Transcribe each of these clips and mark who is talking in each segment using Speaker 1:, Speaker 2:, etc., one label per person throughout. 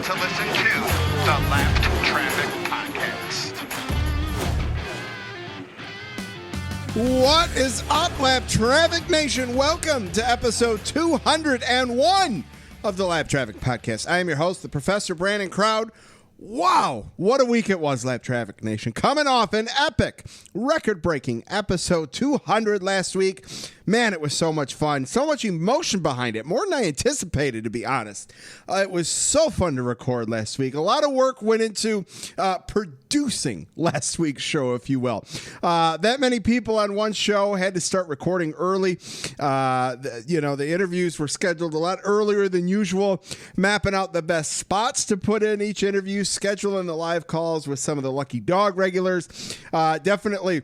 Speaker 1: to listen to the Lap Traffic Podcast.
Speaker 2: What is up, Lap Traffic Nation? Welcome to episode 201 of the Lap Traffic Podcast. I am your host, the Professor Brandon Crowd. Wow, what a week it was, Lap Traffic Nation. Coming off an epic, record-breaking episode 200 last week. Man, it was so much fun. So much emotion behind it. More than I anticipated, to be honest. It was so fun to record last week. A lot of work went into producing last week's show, if you will. That many people on one show had to start recording early. The interviews were scheduled a lot earlier than usual, mapping out the best spots to put in each interview, scheduling the live calls with some of the Lucky Dog regulars. Definitely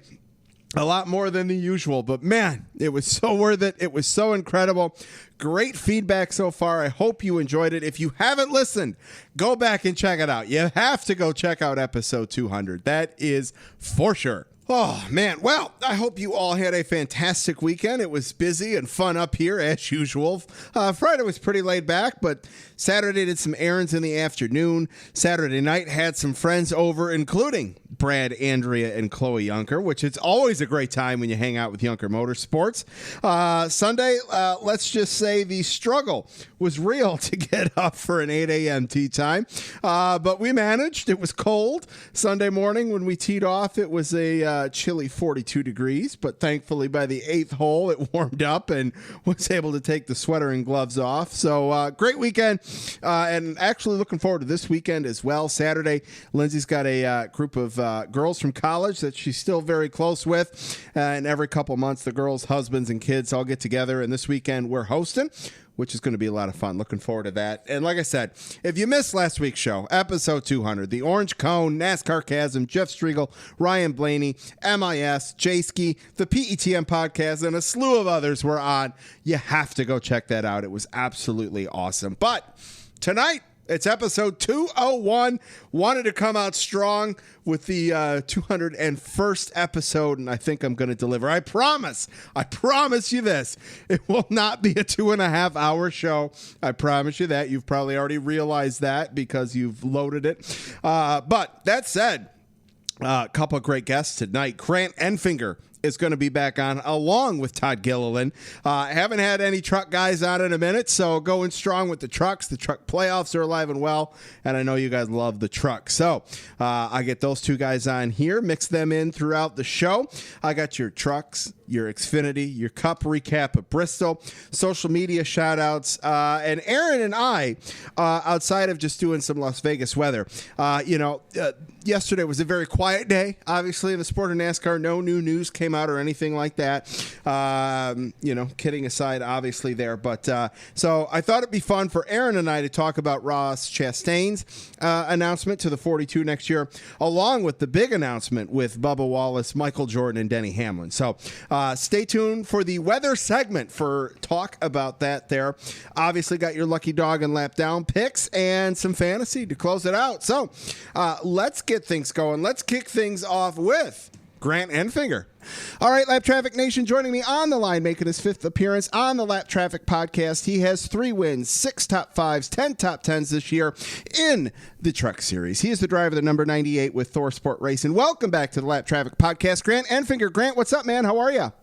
Speaker 2: a lot more than the usual, but man, it was so worth it. It was so incredible. Great feedback so far. I hope you enjoyed it. If you haven't listened, go back and check it out. You have to go check out episode 200. That is for sure. Oh, man. Well, I hope you all had a fantastic weekend. It was busy and fun up here, as usual. Friday was pretty laid back, but Saturday did some errands in the afternoon. Saturday night had some friends over, including Brad, Andrea, and Chloe Yunker, which it's always a great time when you hang out with Yunker Motorsports. Sunday, let's just say the struggle was real to get up for an 8 a.m. tee time, but we managed. It was cold Sunday morning when we teed off. It was a chilly 42 degrees, but thankfully by the 8th hole, it warmed up and was able to take the sweater and gloves off. So great weekend, and actually looking forward to this weekend as well. Saturday, Lindsay's got a group of girls from college that she's still very close with, and every couple months the girls' husbands and kids all get together, and this weekend we're hosting, which is going to be a lot of fun. Looking forward to that. And like I said, if you missed last week's show, episode 200, the Orange Cone, NASCAR Chasm, Jeff Striegel, Ryan Blaney, MIS, Jayski, the PETM podcast, and a slew of others were on. You have to go check that out. It was absolutely awesome. But tonight, it's episode 201. Wanted to come out strong with the 201st episode, and I think I'm going to deliver. I promise you this. It will not be a 2.5 hour show. I promise you that. You've probably already realized that because you've loaded it. But that said, a couple of great guests tonight. Grant Enfinger is going to be back on, along with Todd Gilliland. I haven't had any truck guys on in a minute, so going strong with the trucks. The truck playoffs are alive and well, and I know you guys love the truck. So I get those two guys on here, mix them in throughout the show. I got your trucks, your Xfinity, your Cup recap at Bristol, social media shout-outs, and Aaron and I, outside of just doing some Las Vegas weather, yesterday was a very quiet day, obviously, in the sport of NASCAR. No new news came out or anything like that. Kidding aside, obviously, there. But so I thought it'd be fun for Aaron and I to talk about Ross Chastain's announcement to the 42 next year, along with the big announcement with Bubba Wallace, Michael Jordan, and Denny Hamlin. So stay tuned for the weather segment for talk about that there. Obviously, got your Lucky Dog and Lap Down picks and some fantasy to close it out. So let's get things going. Let's kick things off with Grant Enfinger. All right, Lap Traffic Nation, joining me on the line, making his 5th appearance on the Lap Traffic Podcast. He has 3 wins, 6 top 5s, 10 top 10s this year in the Truck Series. He is the driver of the number 98 with Thor Sport Racing. Welcome back to the Lap Traffic Podcast, Grant Enfinger. Grant, what's up, man? How are you?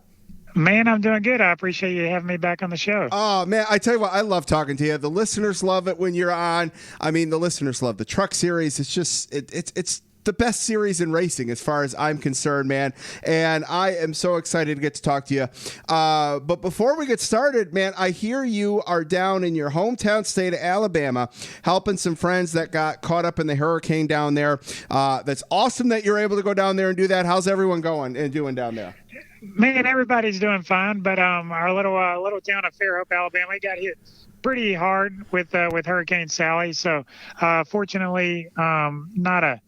Speaker 3: Man, I'm doing good. I appreciate you having me back on the show.
Speaker 2: Oh, man, I tell you what, I love talking to you. The listeners love it when you're on. I mean, the listeners love the Truck Series. It's just, it's the best series in racing as far as I'm concerned, man. And I am so excited to get to talk to you. But before we get started, man, I hear you are down in your hometown state of Alabama helping some friends that got caught up in the hurricane down there. That's awesome that you're able to go down there and do that. How's everyone going and doing down there?
Speaker 3: Man, everybody's doing fine, but our little town of Fairhope, Alabama, got hit pretty hard with Hurricane Sally. So fortunately, not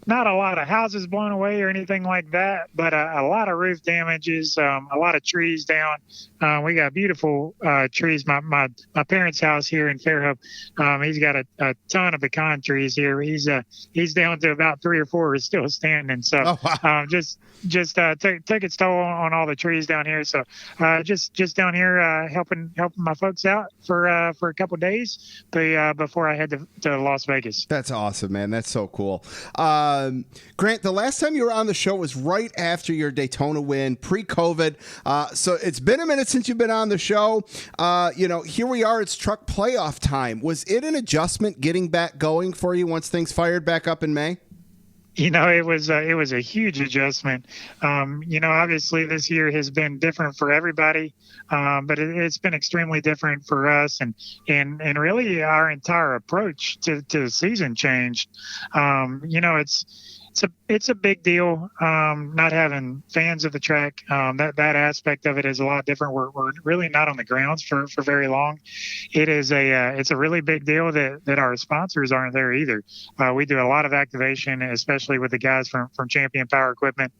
Speaker 3: not a lot of houses blown away or anything like that, but a lot of roof damages, a lot of trees down. We got beautiful trees. My parents' house here in Fairhope, he's got a ton of pecan trees here. He's down to about 3 or 4 is still standing. So
Speaker 2: Oh, wow.
Speaker 3: just took its toll on all the trees down here. So just down here helping my folks out for a couple of days before I head to Las Vegas.
Speaker 2: That's awesome, man. That's so cool. Grant, the last time you were on the show was right after your Daytona win, pre-COVID. So it's been a minute since you've been on the show. Here we are. It's truck playoff time. Was it an adjustment getting back going for you once things fired back up in May?
Speaker 3: It was a huge adjustment. Obviously this year has been different for everybody, but it's been extremely different for us, and really our entire approach to the season changed. It's a big deal not having fans of the track. That aspect of it is a lot different. We're really not on the grounds for very long. It's a really big deal that our sponsors aren't there either. We do a lot of activation, especially with the guys from Champion Power Equipment.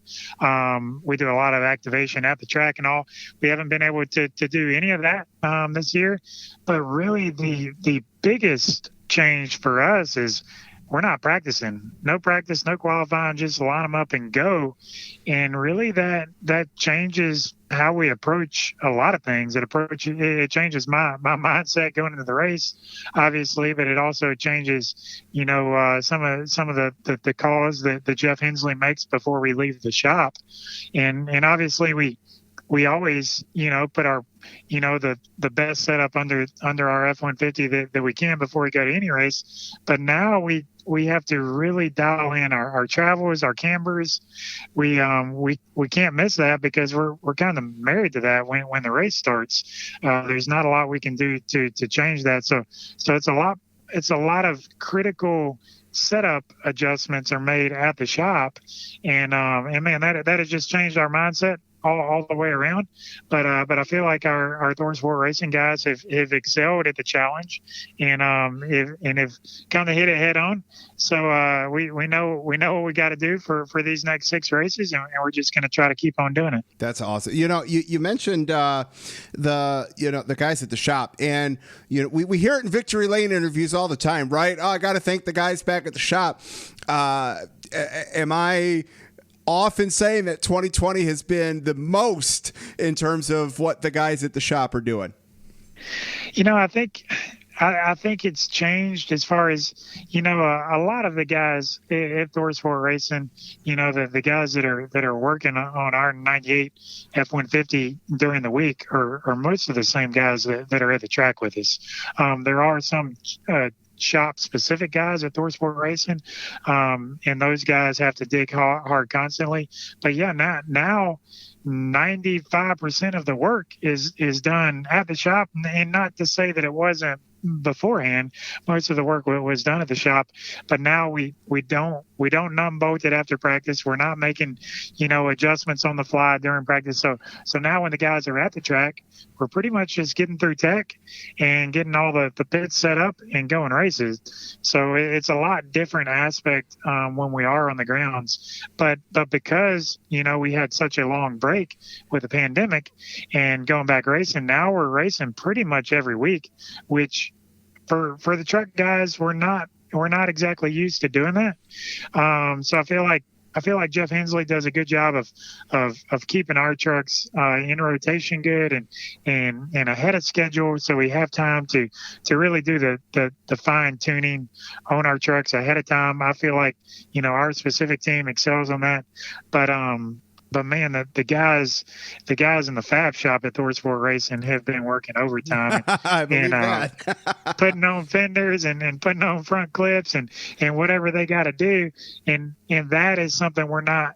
Speaker 3: We do a lot of activation at the track and all. We haven't been able to do any of that this year, but really the biggest change for us is we're not practicing. No practice, no qualifying, just line them up and go. And really that changes how we approach a lot of things. It changes my mindset going into the race, obviously, but it also changes, some of the calls that Jeff Hensley makes before we leave the shop. And obviously we always, put our, the best setup under our F-150 that we can before we go to any race. But now we have to really dial in our travels, our cambers. We can't miss that because we're kind of married to that when the race starts. There's not a lot we can do to change that. So it's a lot of critical setup adjustments are made at the shop, and man, that has just changed our mindset all the way around. But I feel like our Thor Sport Racing guys have excelled at the challenge, and have kind of hit it head on. So we know what we got to do for these next 6 races, and we're just going to try to keep on doing it.
Speaker 2: That's awesome. You mentioned the guys at the shop, and we hear it in Victory Lane interviews all the time, right? Oh, I got to thank the guys back at the shop. Am I off in saying that 2020 has been the most in terms of what the guys at the shop are doing?
Speaker 3: I think it's changed as far as, a lot of the guys at Thor Sport Racing, the guys that are working on our 98 F-150 during the week are most of the same guys that are at the track with us. There are some shop specific guys at Thor Sport Racing, and those guys have to dig hard constantly. But yeah, now 95% of the work is done at the shop, and not to say that it wasn't beforehand. Most of the work was done at the shop, but now we don't numb bolt it after practice. We're not making adjustments on the fly during practice. So now when the guys are at the track, we're pretty much just getting through tech and getting all the pits set up and going races. So it's a lot different aspect when we are on the grounds, but because we had such a long break with the pandemic and going back racing, now we're racing pretty much every week, which for the truck guys, we're not exactly used to doing that. So I feel like Jeff Hensley does a good job of keeping our trucks in rotation good and ahead of schedule, so we have time to really do the fine tuning on our trucks ahead of time. I feel like our specific team excels on that, but man, the guys in the fab shop at Thor Sport Racing have been working overtime and putting on fenders and putting on front clips and whatever they got to do. And that is something we're not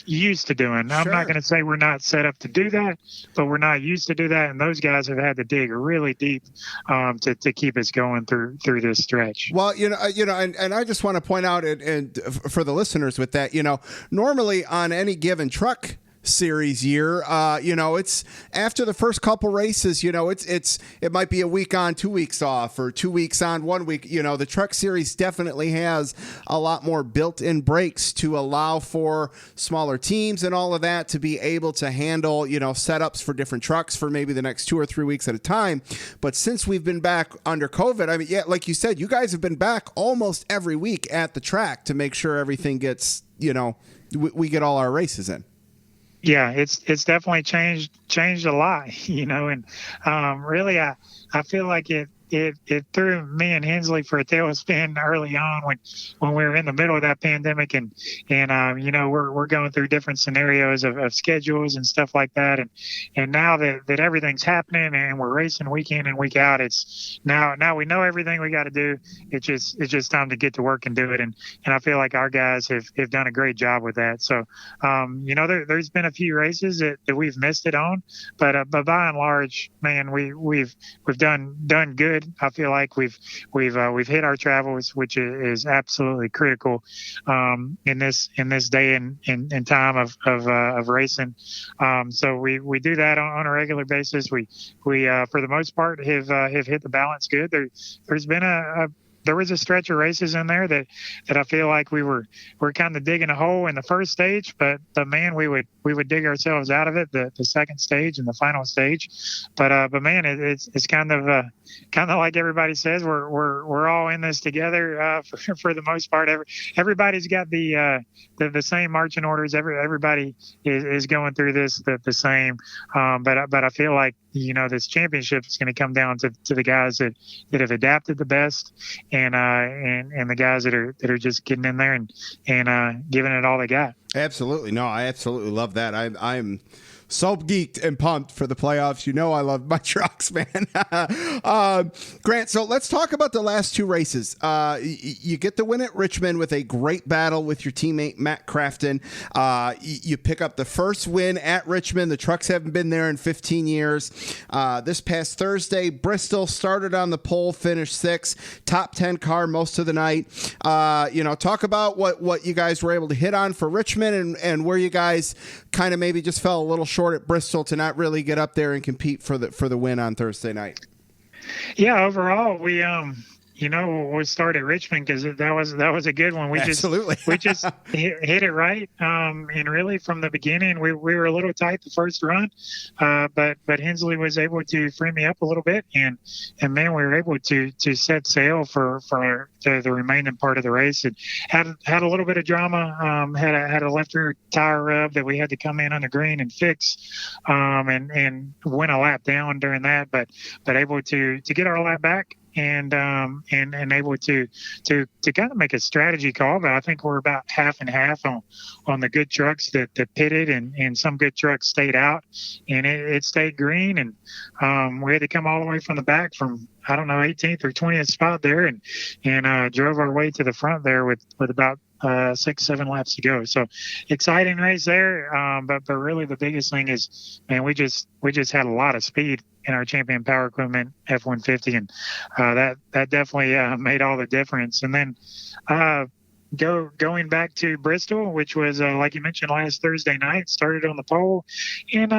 Speaker 3: used to doing. Sure. I'm not going to say we're not set up to do that, but we're not used to do that. And those guys have had to dig really deep to keep us going through this stretch.
Speaker 2: Well, and I just want to point out, and for the listeners with that, normally on any given truck Series year. It's after the first couple races, it might be a week on, 2 weeks off, or 2 weeks on, 1 week. The Truck Series definitely has a lot more built-in brakes to allow for smaller teams and all of that to be able to handle, setups for different trucks for maybe the next 2 or 3 weeks at a time. But since we've been back under COVID, I mean, yeah, like you said, you guys have been back almost every week at the track to make sure everything gets, we get all our races in.
Speaker 3: Yeah, it's definitely changed a lot, and really I feel like it threw me and Hensley for a tailspin early on when we were in the middle of that pandemic, and we're going through different scenarios of schedules and stuff like that, and now that everything's happening and we're racing week in and week out, it's now we know everything we got to do. It's just time to get to work and do it, and I feel like our guys have done a great job with that. So there's been a few races that we've missed it on, but by and large, man, we've done good. I feel like we've hit our travels, which is absolutely critical in this day and time of racing. So we do that on a regular basis. We for the most part have hit the balance good. There's been there was a stretch of races in there that I feel like we're kind of digging a hole in the first stage, but man, we would dig ourselves out of it the second stage and the final stage. But man, it's kind of like everybody says, we're all in this together for the most part. Everybody's got the same marching orders. Everybody is going through this the same. But I feel like this championship is going to come down to the guys that have adapted the best, and the guys that are just getting in there and giving it all they got.
Speaker 2: Absolutely. No, I absolutely love that. I'm so geeked and pumped for the playoffs. I love my trucks, man. Grant, so let's talk about the last two races. You get the win at Richmond with a great battle with your teammate Matt Crafton. You pick up the first win at Richmond. The trucks haven't been there in 15 years. This past Thursday, Bristol started on the pole, finished 6th, top 10 car most of the night. Talk about what you guys were able to hit on for Richmond and where you guys kind of maybe just fell a little short at Bristol to not really get up there and compete for the win on Thursday night.
Speaker 3: Yeah, overall we started Richmond because that was a good one. We
Speaker 2: Absolutely.
Speaker 3: just hit it right. And really from the beginning, we were a little tight the first run, but Hensley was able to free me up a little bit, and man, we were able to set sail for the remaining part of the race. It had a little bit of drama. Had a left rear tire rub that we had to come in on the green and fix, and went a lap down during that, but able to get our lap back. And able to kind of make a strategy call, but I think we're about half and half on the good trucks that pitted, and some good trucks stayed out, and it stayed green, and we had to come all the way from the back from 18th or 20th spot there, and drove our way to the front there with about 6-7 laps to go. So exciting race there, but really the biggest thing is, man, we just had a lot of speed in our Champion Power Equipment F-150, and that definitely made all the difference. And then going back to Bristol, which was like you mentioned last Thursday night, started on the pole and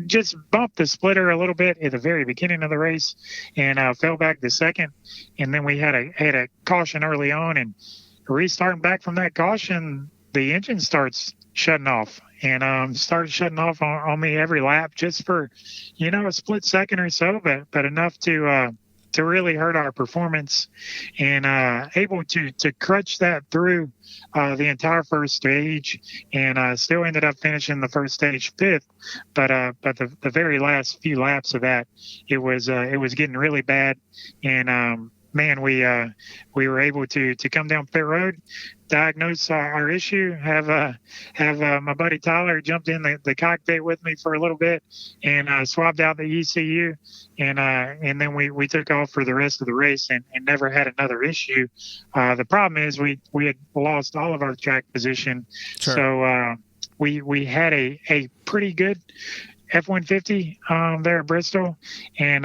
Speaker 3: just bumped the splitter a little bit at the very beginning of the race, and fell back to second. And then we had a caution early on, and restarting back from that caution, the engine starts shutting off, and started shutting off on me every lap, just for a split second or so, but enough to really hurt our performance, and able to crutch that through the entire first stage, and still ended up finishing the first stage 5th, but the very last few laps of that, it was getting really bad, and man, we were able to come down pit road, diagnose our issue, have my buddy Tyler jumped in the cockpit with me for a little bit, and swabbed out the ECU, and then we took off for the rest of the race, and never had another issue. The problem is we had lost all of our track position. Sure. So we had a pretty good F-150 there at Bristol, and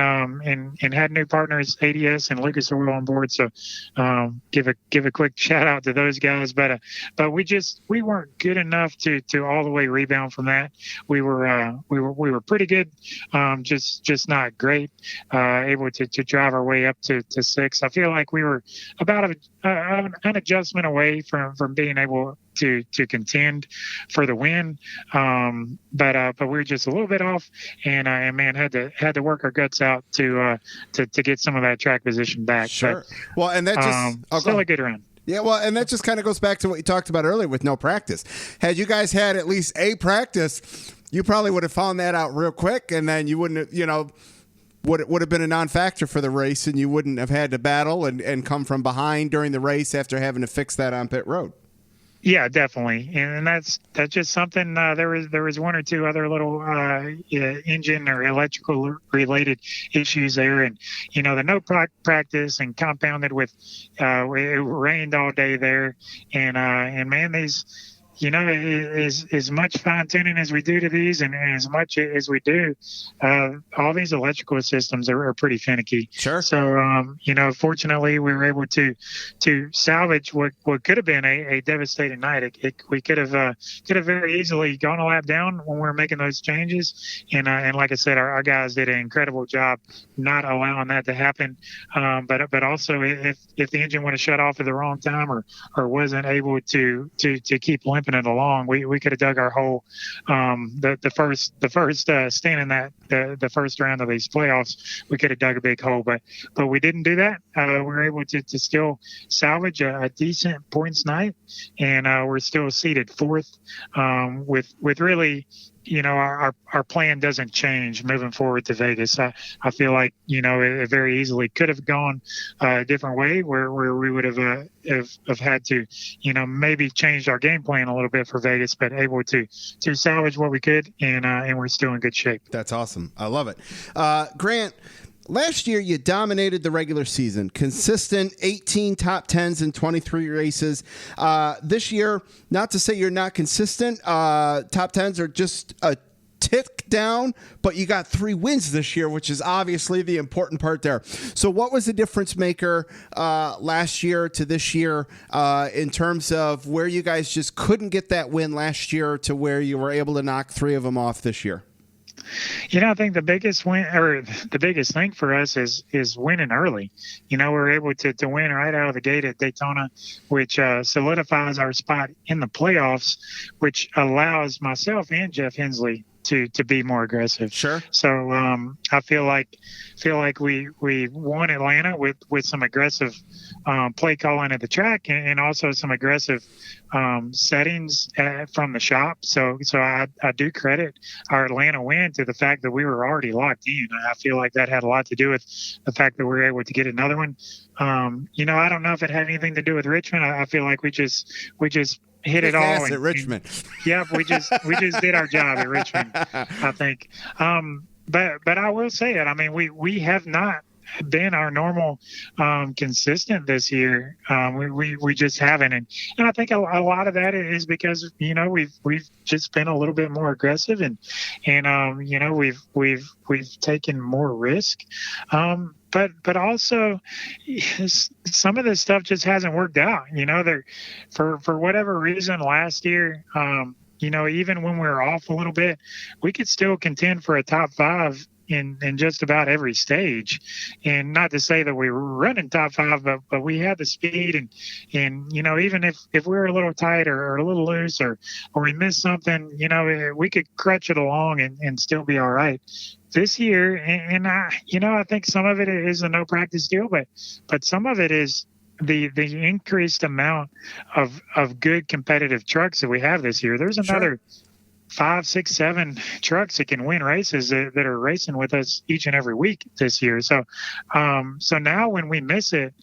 Speaker 3: had new partners ADS and Lucas Oil on board. So give a quick shout out to those guys. But we weren't good enough to all the way rebound from that. We were pretty good, just not great. Able to drive our way up to 6. I feel like we were about an adjustment away from being able to contend for the win, but we were just a little bit off, and man, had to work our guts out to get some of that track position back.
Speaker 2: Sure.
Speaker 3: But,
Speaker 2: well, and that just
Speaker 3: still a good run.
Speaker 2: Yeah, well, and that just kind of goes back to what you talked about earlier with no practice. Had you guys had at least a practice, you probably would have found that out real quick, and then you wouldn't have, would have been a non-factor for the race, and you wouldn't have had to battle and come from behind during the race after having to fix that on pit road.
Speaker 3: Yeah, definitely, and that's just something. There was one or two other little engine or electrical related issues there, and the no practice and compounded with it rained all day there, and man, these. As much fine tuning as we do to these, and as much as we do, all these electrical systems are pretty finicky.
Speaker 2: Sure.
Speaker 3: So, fortunately, we were able to salvage what could have been a devastating night. We could have very easily gone a lap down when we were making those changes, and like I said, our guys did an incredible job not allowing that to happen. But also, if the engine would have shut off at the wrong time or wasn't able to keep limping it along, we could have dug our hole. The first stint in the first round of these playoffs, we could have dug a big hole, but we didn't do that. We were able to still salvage a decent points night, and we're still seated 4th with really. Our plan doesn't change moving forward to Vegas. I feel like, it very easily could have gone a different way where we would have had to, maybe changed our game plan a little bit for Vegas, but able to salvage what we could, and we're still in good shape.
Speaker 2: That's awesome. I love it. Grant, last year, you dominated the regular season. Consistent 18 top 10s in 23 races. This year, not to say you're not consistent. Top 10s are just a tick down, but you got 3 wins this year, which is obviously the important part there. So what was the difference maker last year to this year in terms of where you guys just couldn't get that win last year to where you were able to knock 3 of them off this year?
Speaker 3: I think the biggest win, or the biggest thing for us is winning early. We're able to win right out of the gate at Daytona, which solidifies our spot in the playoffs, which allows myself and Jeff Hensley to be more aggressive.
Speaker 2: Sure.
Speaker 3: So I feel like we won Atlanta with some aggressive play calling at the track, and also some aggressive settings from the shop. So I do credit our Atlanta win to the fact that we were already locked in. I feel like that had a lot to do with the fact that we were able to get another one. I don't know if it had anything to do with Richmond. I feel like we just hit it all
Speaker 2: at Richmond.
Speaker 3: Yeah, we just did our job at Richmond, I think. But I will say it. I mean, we have not been our normal consistent this year. We just haven't, and I think a lot of that is because we've just been a little bit more aggressive, and we've taken more risk. But also, some of this stuff just hasn't worked out. For whatever reason, last year, even when we were off a little bit, we could still contend for a top 5 in just about every stage. And not to say that we were running top 5, but we had the speed, and even if we were a little tight or a little loose or we missed something, we could crutch it along and still be all right. This year, and I think some of it is a no practice deal, but some of it is the increased amount of good competitive trucks that we have this year. There's another 5, 6, 7 trucks that can win races that are racing with us each and every week this year. So now when we miss it,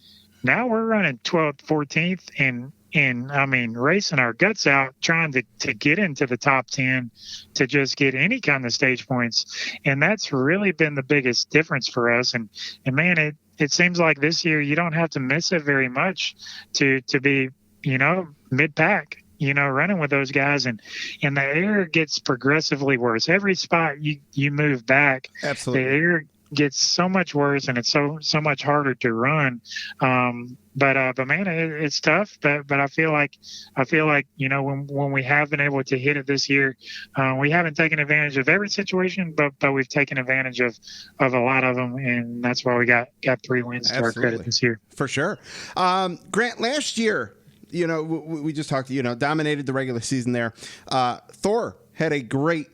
Speaker 3: now we're running 12th, 14th, and I mean, racing our guts out, trying to get into the top 10 to just get any kind of stage points. And that's really been the biggest difference for us. And man, it seems like this year you don't have to miss it very much to be, mid-pack. running with those guys, and the air gets progressively worse. Every spot you move back,
Speaker 2: Absolutely.
Speaker 3: the air gets so much worse, and it's so much harder to run. But man, it's tough. But I feel like when we have been able to hit it this year, we haven't taken advantage of every situation, but we've taken advantage of a lot of them, and that's why we got 3 wins to our credit this year.
Speaker 2: For sure. Grant, last year, we just talked, dominated the regular season there. Thor had a great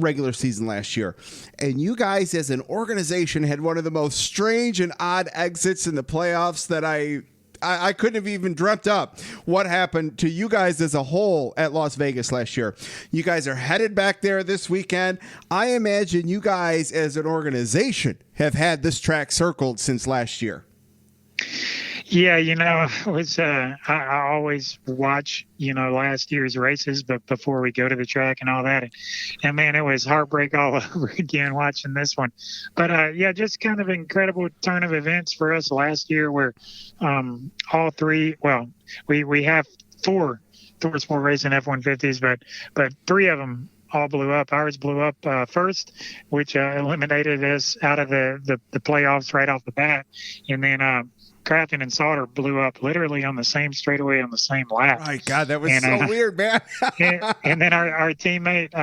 Speaker 2: regular season last year, and you guys as an organization had one of the most strange and odd exits in the playoffs that I couldn't have even dreamt up. What happened to you guys as a whole at Las Vegas last year? You guys are headed back there this weekend. I imagine you guys as an organization have had this track circled since last year.
Speaker 3: Yeah, it was, I always watch, last year's races, but before we go to the track and all that. And man, it was heartbreak all over again watching this one. But yeah, just kind of incredible turn of events for us last year where all three, well, we have 4 Thor Sport Racing F-150s, but 3 of them all blew up. Ours blew up first, which eliminated us out of the playoffs right off the bat. And then Crafton and Sauter blew up literally on the same straightaway on the same lap.
Speaker 2: My God, that was so weird, man.
Speaker 3: and then our teammate,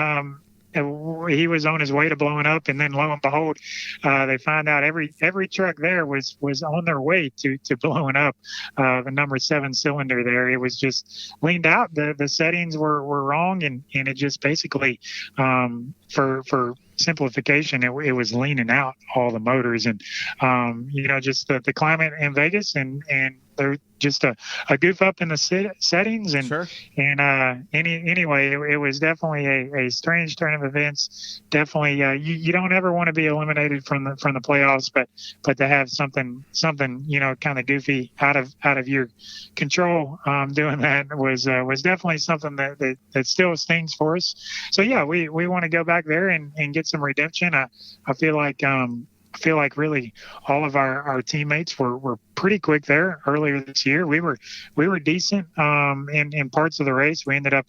Speaker 3: he was on his way to blowing up, and then lo and behold, they find out every truck there was on their way to blowing up. The number 7 cylinder there, it was just leaned out. The settings were wrong, and it just basically for simplification, it was leaning out all the motors, and just the climate in Vegas, and they're just a goof up in the settings, and
Speaker 2: sure.
Speaker 3: And anyway, it was definitely a strange turn of events. Definitely, you don't ever want to be eliminated from the playoffs, but to have something kind of goofy out of your control doing that was definitely something that still stings for us. So yeah, we want to go back there and get some redemption. I feel like really all of our teammates were pretty quick there earlier this year. We were decent in parts of the race. We ended up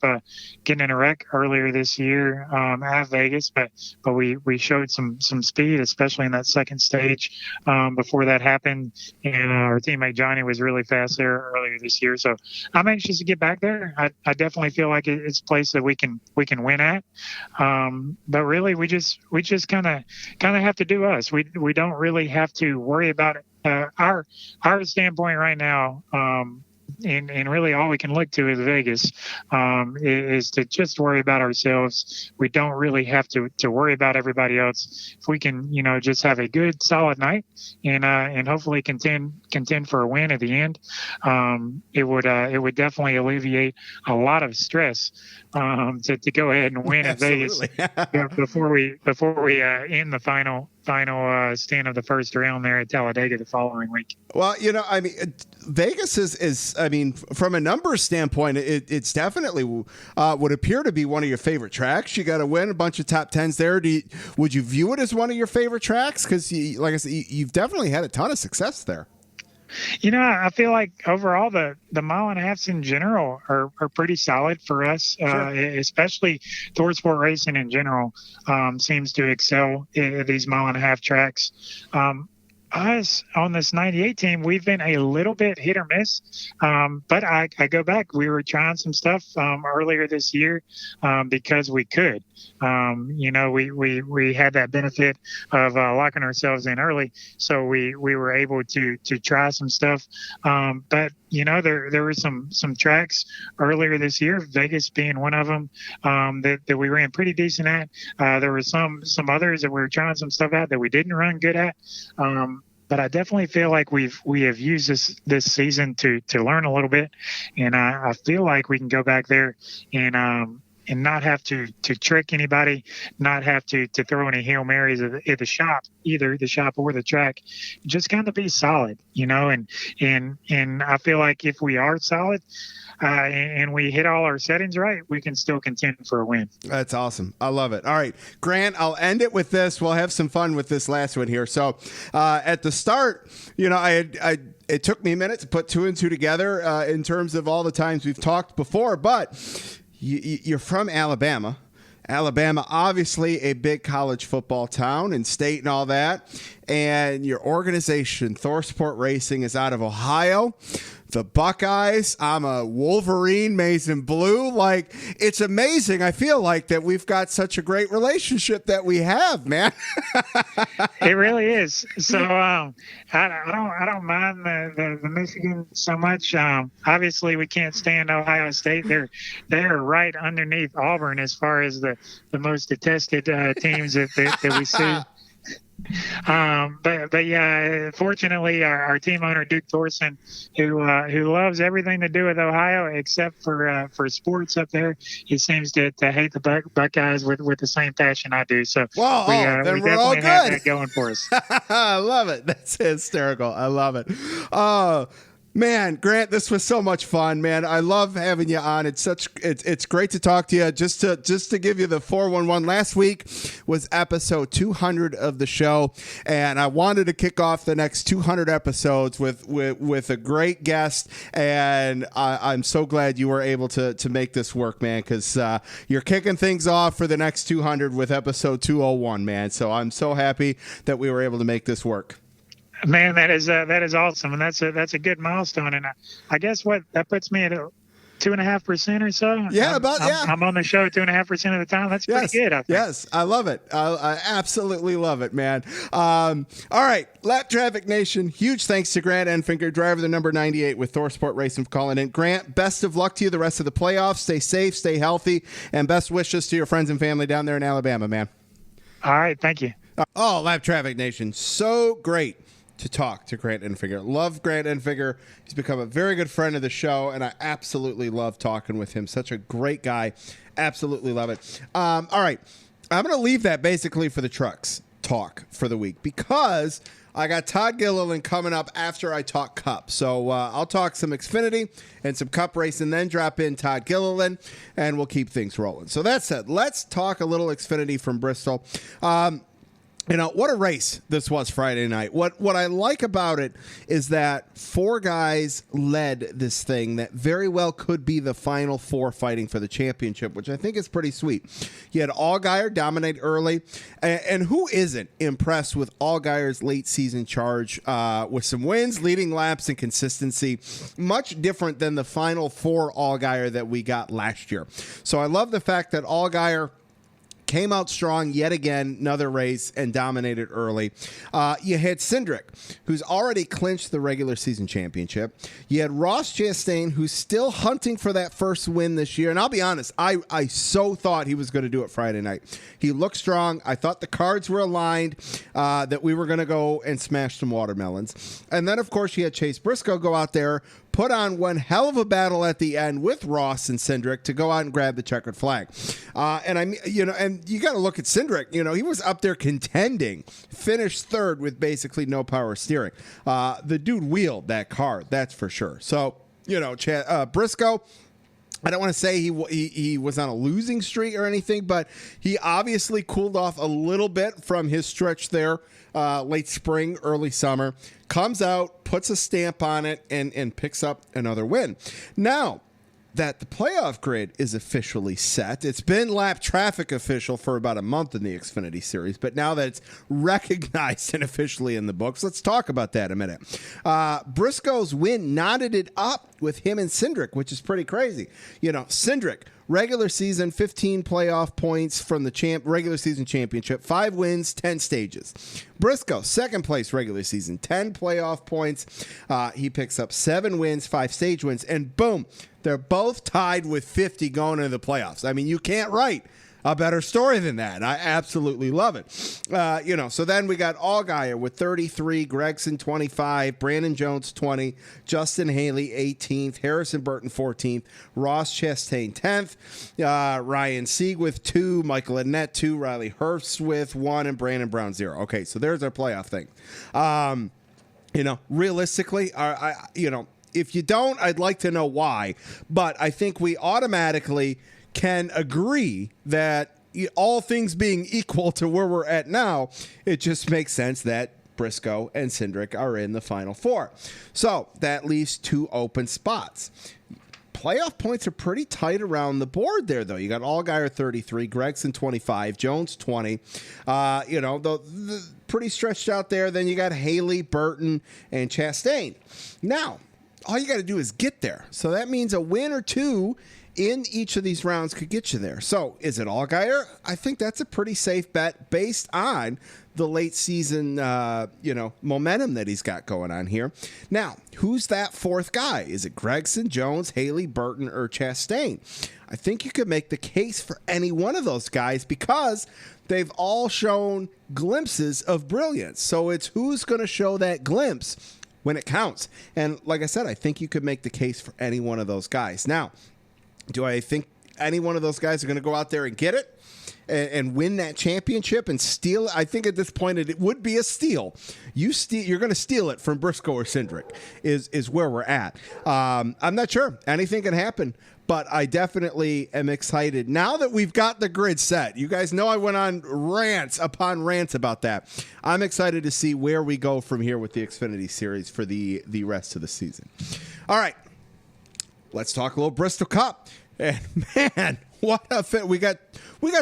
Speaker 3: getting in a wreck earlier this year at Vegas, but we showed some speed, especially in that second stage before that happened. And our teammate Johnny was really fast there earlier this year. So I'm anxious to get back there. I definitely feel like it's a place that we can win at. But really, we just kind of have to do us. We don't really have to worry about it. Our standpoint right now, and really all we can look to is Vegas, is to just worry about ourselves. We don't really have to worry about everybody else. If we can, just have a good solid night and hopefully contend for a win at the end, it would definitely alleviate a lot of stress to go ahead and win at Vegas before we end the final stand of the first round there at Talladega the following week.
Speaker 2: Well, Vegas is from a numbers standpoint, it's definitely would appear to be one of your favorite tracks. You got to win a bunch of top 10s there. Would you view it as one of your favorite tracks? Because, like I said, you've definitely had a ton of success there.
Speaker 3: I feel like overall the mile and a halves in general are pretty solid for us, sure. Especially Thor Sport Racing in general seems to excel at these mile and a half tracks. Us on this 98 team, we've been a little bit hit or miss, but I go back. We were trying some stuff earlier this year because we could. We had that benefit of locking ourselves in early, so we were able to try some stuff. But there were some tracks earlier this year, Vegas being one of them, that we ran pretty decent at. There were some others that we were trying some stuff at that we didn't run good at. But I definitely feel like we have used this season to learn a little bit, and I feel like we can go back there and and not have to trick anybody, not have to throw any Hail Marys at the shop, either the shop or the track. Just kind of be solid, and I feel like if we are solid, and we hit all our settings right, we can still contend for a win.
Speaker 2: That's awesome. I love it. All right, Grant, I'll end it with this. We'll have some fun with this last one here. So at the start, it took me a minute to put two and two together in terms of all the times we've talked before, but you're from Alabama. Alabama, obviously a big college football town and state and all that. And your organization, ThorSport Racing, is out of Ohio. The Buckeyes, I'm a Wolverine, maize and blue. Like, it's amazing. I feel like that we've got such a great relationship that we have, man.
Speaker 3: It really is. So I don't mind the Michigan so much. Obviously, we can't stand Ohio State. They're right underneath Auburn as far as the most detested teams that we see. But yeah, fortunately, our team owner Duke Thorson, who loves everything to do with Ohio except for sports up there, he seems to hate the Buckeyes with the same passion I do. So we definitely have that going for us.
Speaker 2: I love it. That's hysterical. I love it. Man, Grant, this was so much fun, man. I love having you on. It's great to talk to you. Just to give you the 411, last week was episode 200 of the show, and I wanted to kick off the next 200 episodes with a great guest, and I'm so glad you were able to make this work, man, because you're kicking things off for the next 200 with episode 201, man. So I'm so happy that we were able to make this work.
Speaker 3: Man, that is awesome, and that's a good milestone. And I guess that puts me at 2.5% or so.
Speaker 2: Yeah,
Speaker 3: I'm on the show 2.5% of the time. That's pretty good. I think.
Speaker 2: Yes, I love it. I absolutely love it, man. All right, Lap Traffic Nation. Huge thanks to Grant Enfinger, driver the number 98 with ThorSport Racing, for calling in. Grant, best of luck to you the rest of the playoffs. Stay safe, stay healthy, and best wishes to your friends and family down there in Alabama, man.
Speaker 3: All right, thank you.
Speaker 2: Oh, Lap Traffic Nation, so great to talk to Grant Enfinger. Love Grant Enfinger. He's become a very good friend of the show, and I absolutely love talking with him. Such a great guy. Absolutely love it. All right. I'm going to leave that basically for the trucks talk for the week because I got Todd Gilliland coming up after I talk Cup. So I'll talk some Xfinity and some Cup racing, then drop in Todd Gilliland, and we'll keep things rolling. So that said, let's talk a little Xfinity from Bristol. What a race this was Friday night. What I like about it is that four guys led this thing that very well could be the final four fighting for the championship, which I think is pretty sweet. You had Allgaier dominate early, and who isn't impressed with Allgaier's late season charge with some wins, leading laps, and consistency, much different than the final four Allgaier that we got last year. So I love the fact that Allgaier came out strong yet again, another race, and dominated early. You had Cindric, who's already clinched the regular season championship. You had Ross Chastain, who's still hunting for that first win this year. And I'll be honest, I so thought he was going to do it Friday night. He looked strong. I thought the cards were aligned, that we were going to go and smash some watermelons. And then, of course, you had Chase Briscoe go out there, put on one hell of a battle at the end with Ross and Cindric to go out and grab the checkered flag. And you got to look at Cindric. He was up there contending, finished third with basically no power steering. The dude wheeled that car, that's for sure. So, Briscoe, I don't want to say he was on a losing streak or anything, but he obviously cooled off a little bit from his stretch there, late spring, early summer. Comes out, puts a stamp on it, and picks up another win. Now that the playoff grid is officially set, it's been lap traffic official for about a month in the Xfinity Series, but now that it's recognized and officially in the books, let's talk about that a minute. Briscoe's win knotted it up with him and Cindric, which is pretty crazy. Cindric, regular season, 15 playoff points from the regular season championship, 5 wins, 10 stages. Briscoe, second place regular season, 10 playoff points. He picks up 7 wins, 5 stage wins, and boom, they're both tied with 50 going into the playoffs. I mean, you can't write a better story than that. I absolutely love it. So then we got Allgaier with 33, Gregson 25, Brandon Jones 20, Justin Haley 18th, Harrison Burton 14th, Ross Chastain 10th, Ryan Sieg with 2, Michael Annett 2, Riley Hurst with 1, and Brandon Brown 0. Okay, so there's our playoff thing. Realistically, if you don't, I'd like to know why. But I think we automatically can agree that all things being equal to where we're at now, it just makes sense that Briscoe and Cindric are in the Final Four. So that leaves 2 open spots. Playoff points are pretty tight around the board there, though. You got Allgaier 33, Gregson 25, Jones 20. The pretty stretched out there. Then you got Haley, Burton, and Chastain. Now, all you got to do is get there. So that means a win or 2 in each of these rounds could get you there. So is it Allgaier? I think that's a pretty safe bet based on the late season, momentum that he's got going on here. Now, who's that fourth guy? Is it Gregson, Jones, Haley, Burton, or Chastain? I think you could make the case for any one of those guys because they've all shown glimpses of brilliance. So it's who's going to show that glimpse when it counts. And like I said, I think you could make the case for any one of those guys. Now, do I think any one of those guys are going to go out there and get it and win that championship and steal it? I think at this point it would be a steal. You're going to steal it from Briscoe or Cindric is where we're at. I'm not sure. Anything can happen, but I definitely am excited now that we've got the grid set. You guys know I went on rants upon rants about that. I'm excited to see where we go from here with the Xfinity Series for the rest of the season. All right. Let's talk a little Bristol Cup. And man, what a fit. We got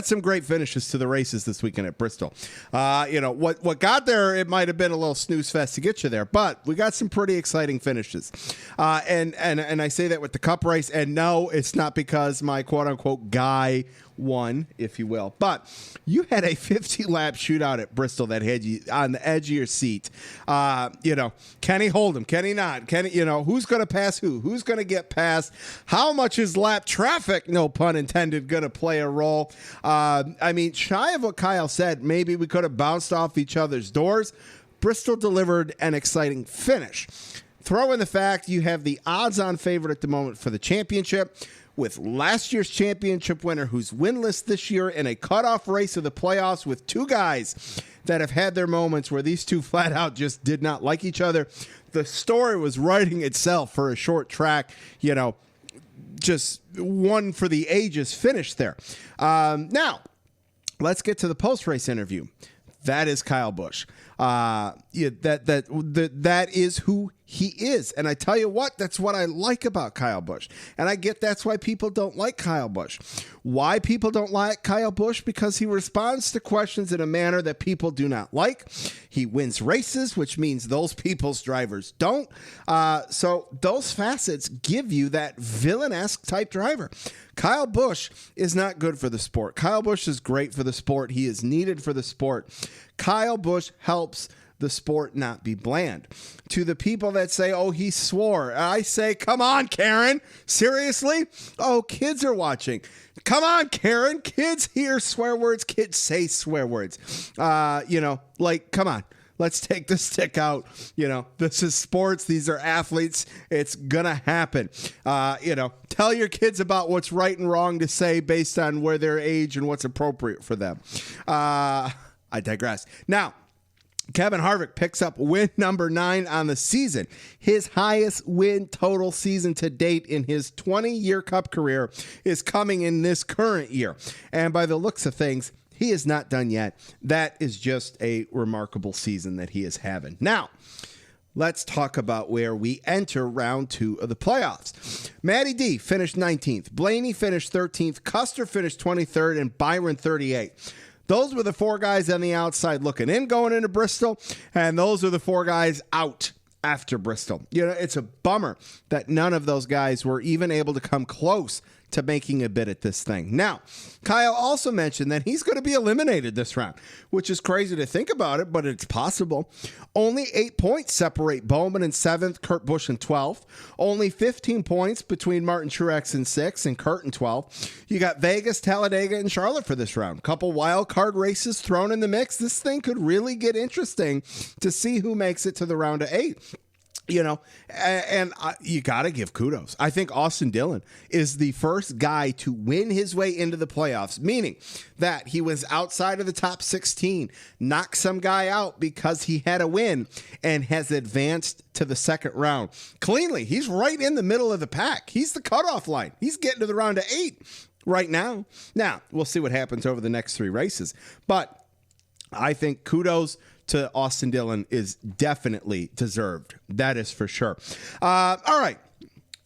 Speaker 2: some great finishes to the races this weekend at Bristol. What got there, it might have been a little snooze fest to get you there, but we got some pretty exciting finishes. And I say that with the Cup race, and no, it's not because my quote unquote guy won, if you will, but you had a 50-lap shootout at Bristol that had you on the edge of your seat. Can he hold him? Can he not? Who's going to pass who? Who's going to get past? How much is lap traffic, no pun intended, going to play a role? Shy of what Kyle said, maybe we could have bounced off each other's doors. Bristol delivered an exciting finish. Throw in the fact you have the odds-on favorite at the moment for the championship, with last year's championship winner who's winless this year in a cutoff race of the playoffs with 2 guys that have had their moments where these 2 flat out just did not like each other. The story was writing itself for a short track, just one for the ages finish there. Now, let's get to the post-race interview. That is Kyle Busch. That is who he is. And I tell you what, that's what I like about Kyle Busch. And I get that's why people don't like Kyle Busch. Why people don't like Kyle Busch? Because he responds to questions in a manner that people do not like. He wins races, which means those people's drivers don't. So those facets give you that villain-esque type driver. Kyle Busch is not good for the sport. Kyle Busch is great for the sport. He is needed for the sport. Kyle Busch helps the sport not be bland. To the people that say, oh, he swore, I say, come on, Karen. Seriously? Oh, kids are watching. Come on, Karen. Kids hear swear words. Kids say swear words. Come on. Let's take the stick out. This is sports. These are athletes. It's going to happen. Tell your kids about what's right and wrong to say based on where their age and what's appropriate for them. I digress. Now, Kevin Harvick picks up win number 9 on the season. His highest win total season to date in his 20-year Cup career is coming in this current year. And by the looks of things, he is not done yet. That is just a remarkable season that he is having. Now, let's talk about where we enter round 2 of the playoffs. Matty D finished 19th. Blaney finished 13th. Custer finished 23rd. And Byron 38th. Those were the 4 guys on the outside looking in going into Bristol, and those are the 4 guys out after Bristol. It's a bummer that none of those guys were even able to come close to making a bid at this thing. Now, Kyle also mentioned that he's going to be eliminated this round, which is crazy to think about it, but it's possible. Only 8 points separate Bowman in 7th, Kurt Busch in 12th. Only 15 points between Martin Truex in 6th and Kurt in 12th. You got Vegas, Talladega, and Charlotte for this round. Couple wild card races thrown in the mix. This thing could really get interesting to see who makes it to the round of 8. You know, and you got to give kudos. I think Austin Dillon is the first guy to win his way into the playoffs, meaning that he was outside of the top 16, knocked some guy out because he had a win, and has advanced to the second round cleanly. He's right in the middle of the pack. He's the cutoff line. He's getting to the round of 8 right now. Now, we'll see what happens over the next 3 races, but I think kudos to Austin Dillon is definitely deserved. That is for sure. All right.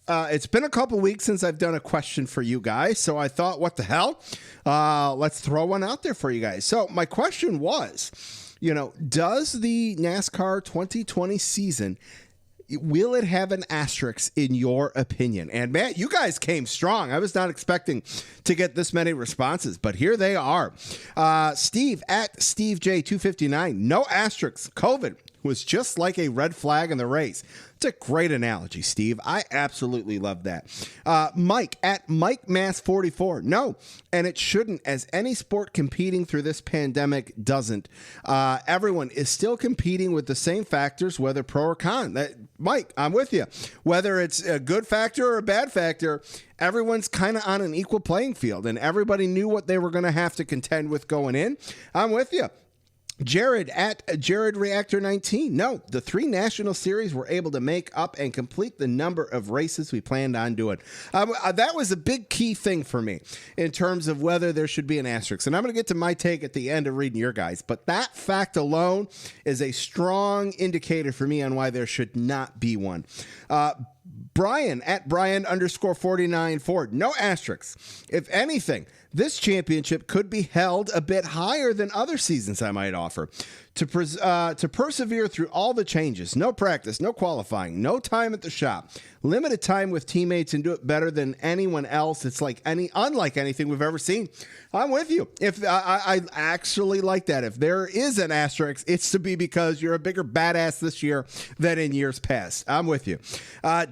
Speaker 2: It's been a couple weeks since I've done a question for you guys, so I thought, what the hell? Let's throw one out there for you guys. So my question was, does the NASCAR 2020 season, will it have an asterisk in your opinion? And Matt, you guys came strong. I was not expecting to get this many responses, but here they are. Steve at SteveJ259, no asterisks. COVID was just like a red flag in the race. It's a great analogy, Steve. I absolutely love that. Mike at MikeMass44. No, and it shouldn't, as any sport competing through this pandemic doesn't. Everyone is still competing with the same factors, whether pro or con. Mike, I'm with you. Whether it's a good factor or a bad factor, everyone's kind of on an equal playing field, and everybody knew what they were going to have to contend with going in. I'm with you. Jared at Jared Reactor 19. No, the 3 national series were able to make up and complete the number of races we planned on doing. That was a big key thing for me in terms of whether there should be an asterisk. And I'm going to get to my take at the end of reading your guys. But that fact alone is a strong indicator for me on why there should not be one. Brian at Brian_49 Ford. No asterisks. If anything, this championship could be held a bit higher than other seasons, I might offer. To persevere through all the changes, no practice, no qualifying, no time at the shop, limited time with teammates, and do it better than anyone else. It's unlike anything we've ever seen. I'm with you. If I actually like that. If there is an asterisk, it's to be because you're a bigger badass this year than in years past. I'm with you.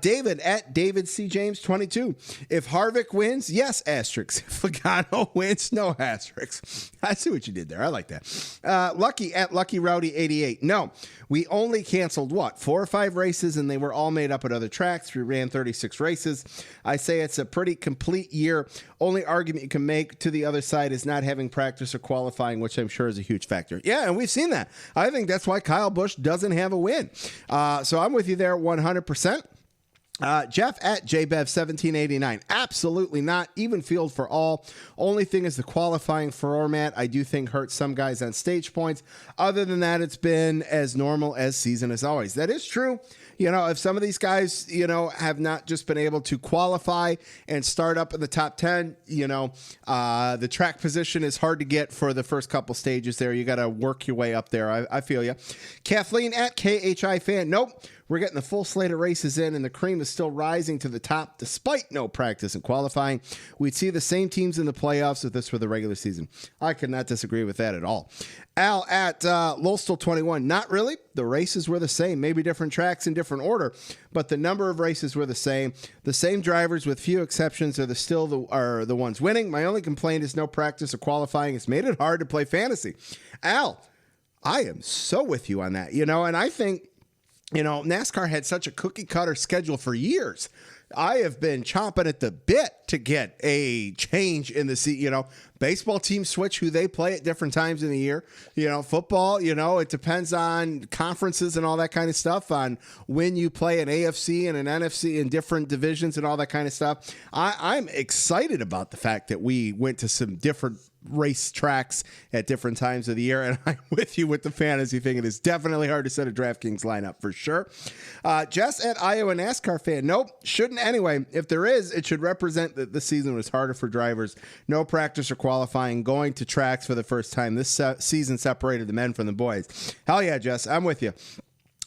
Speaker 2: David at David C. James 22. If Harvick wins, yes, asterisk. If Logano wins, no asterisk. I see what you did there. I like that. Lucky at Lucky Rowdy 88. No, we only canceled 4 or 5 races, and they were all made up at other tracks. We ran 36 races. I say it's a pretty complete year. Only argument you can make to the other side is not having practice or qualifying, which I'm sure is a huge factor. Yeah, and we've seen that. I think that's why Kyle Busch doesn't have a win. So I'm with you there 100%. Jeff at JBev1789. Absolutely not. Even field for all. Only thing is the qualifying format, I do think, hurts some guys on stage points. Other than that, it's been as normal as season as always. That is true. If some of these guys, have not just been able to qualify and start up in the top 10, the track position is hard to get for the first couple stages there. You got to work your way up there. I feel you. Kathleen at KHI fan. Nope. We're getting the full slate of races in, and the cream is still rising to the top despite no practice and qualifying. We'd see the same teams in the playoffs if this were the regular season. I could not disagree with that at all. Al at Lowstall21. Not really. The races were the same, maybe different tracks in different order, but the number of races were the same. The same drivers, with few exceptions, are the ones winning. My only complaint is no practice or qualifying. It's made it hard to play fantasy. Al, I am so with you on that. And I think, NASCAR had such a cookie cutter schedule for years. I have been chomping at the bit to get a change in the baseball teams switch who they play at different times in the year. Football, it depends on conferences and all that kind of stuff, on when you play an AFC and an NFC in different divisions and all that kind of stuff. I'm excited about the fact that we went to some different race tracks at different times of the year, and I'm with you with the fantasy thing. It is definitely hard to set a DraftKings lineup for sure. Jess at Iowa NASCAR fan. Nope, shouldn't anyway. If there is, it should represent that this season was harder for drivers. No practice or qualifying, going to tracks for the first time. This season separated the men from the boys. Hell yeah, Jess, I'm with you.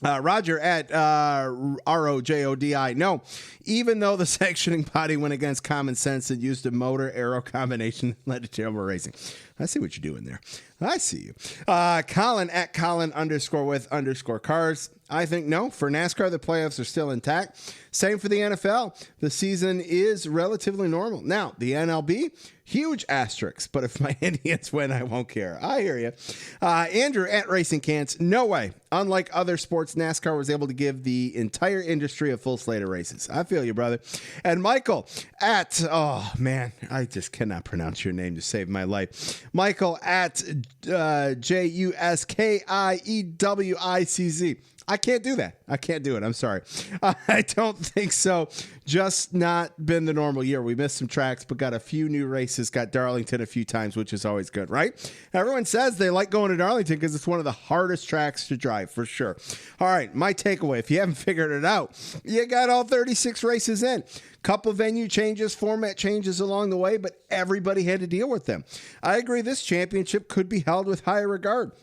Speaker 2: Roger at ROJODI. No, even though the sanctioning body went against common sense and used a motor aero combination that led to terrible racing. I see what you're doing there. I see you. Colin at Colin_with_cars. I think no. For NASCAR, the playoffs are still intact. Same for the NFL. The season is relatively normal. Now, the NLB, huge asterisks. But if my Indians win, I won't care. I hear you. Andrew at Racing Cans. No way. Unlike other sports, NASCAR was able to give the entire industry a full slate of races. I feel you, brother. And Michael at, oh, man, I just cannot pronounce your name to save my life. Michael at JUSKIEWICZ. I can't do that. I can't do it. I'm sorry. I don't think so. Just not been the normal year. We missed some tracks, but got a few new races. Got Darlington a few times, which is always good, right? Everyone says they like going to Darlington because it's one of the hardest tracks to drive, for sure. All right, my takeaway, if you haven't figured it out, you got all 36 races in. Couple venue changes, format changes along the way, but everybody had to deal with them. I agree this championship could be held with higher regard.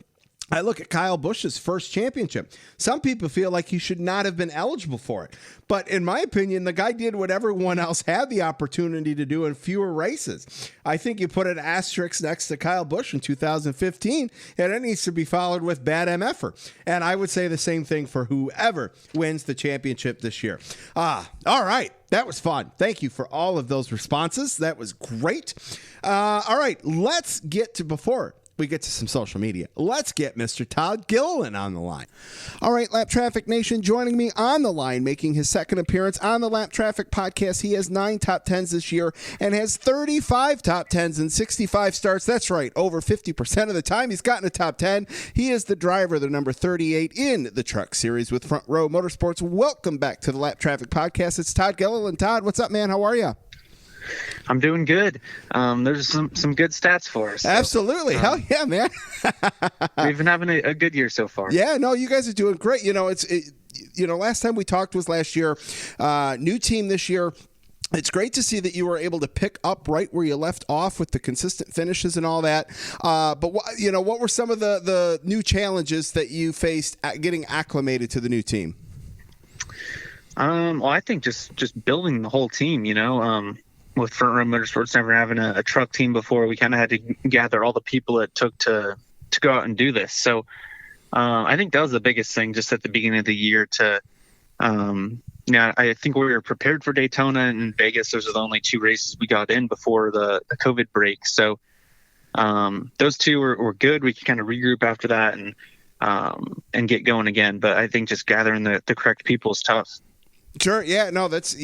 Speaker 2: I look at Kyle Busch's first championship. Some people feel like he should not have been eligible for it. But in my opinion, the guy did what everyone else had the opportunity to do in fewer races. I think you put an asterisk next to Kyle Busch in 2015, and it needs to be followed with bad MFer. And I would say the same thing for whoever wins the championship this year. All right. That was fun. Thank you for all of those responses. That was great. All right. Let's get to before we get to some social media. Let's get Mr. Todd Gilliland on the line. All right, Lap Traffic Nation, joining me on the line, making his second appearance on the Lap Traffic podcast. He has 9 top 10s this year and has 35 top 10s and 65 starts. That's right, over 50% of the time he's gotten a top 10. He is the driver, the number 38 in the Truck Series with Front Row Motorsports. Welcome back to the Lap Traffic podcast. It's Todd Gilliland. Todd, what's up, man? How are you?
Speaker 4: I'm doing good. There's some good stats for us. So,
Speaker 2: absolutely. Hell yeah, man.
Speaker 4: We've been having a good year so far.
Speaker 2: Yeah, no, you guys are doing great. You know, last time we talked was last year. New team this year. It's great to see that you were able to pick up right where you left off with the consistent finishes and all that. But what were some of the new challenges that you faced at getting acclimated to the new team?
Speaker 4: Well, I think just building the whole team, with Front Row Motorsports never having a truck team before, we kind of had to gather all the people it took to go out and do this. So I think that was the biggest thing just at the beginning of the year to, I think we were prepared for Daytona and Vegas. Those are the only 2 races we got in before the COVID break. So those 2 were good. We could kind of regroup after that and get going again. But I think just gathering the correct people is tough.
Speaker 2: Sure. Yeah. No. That's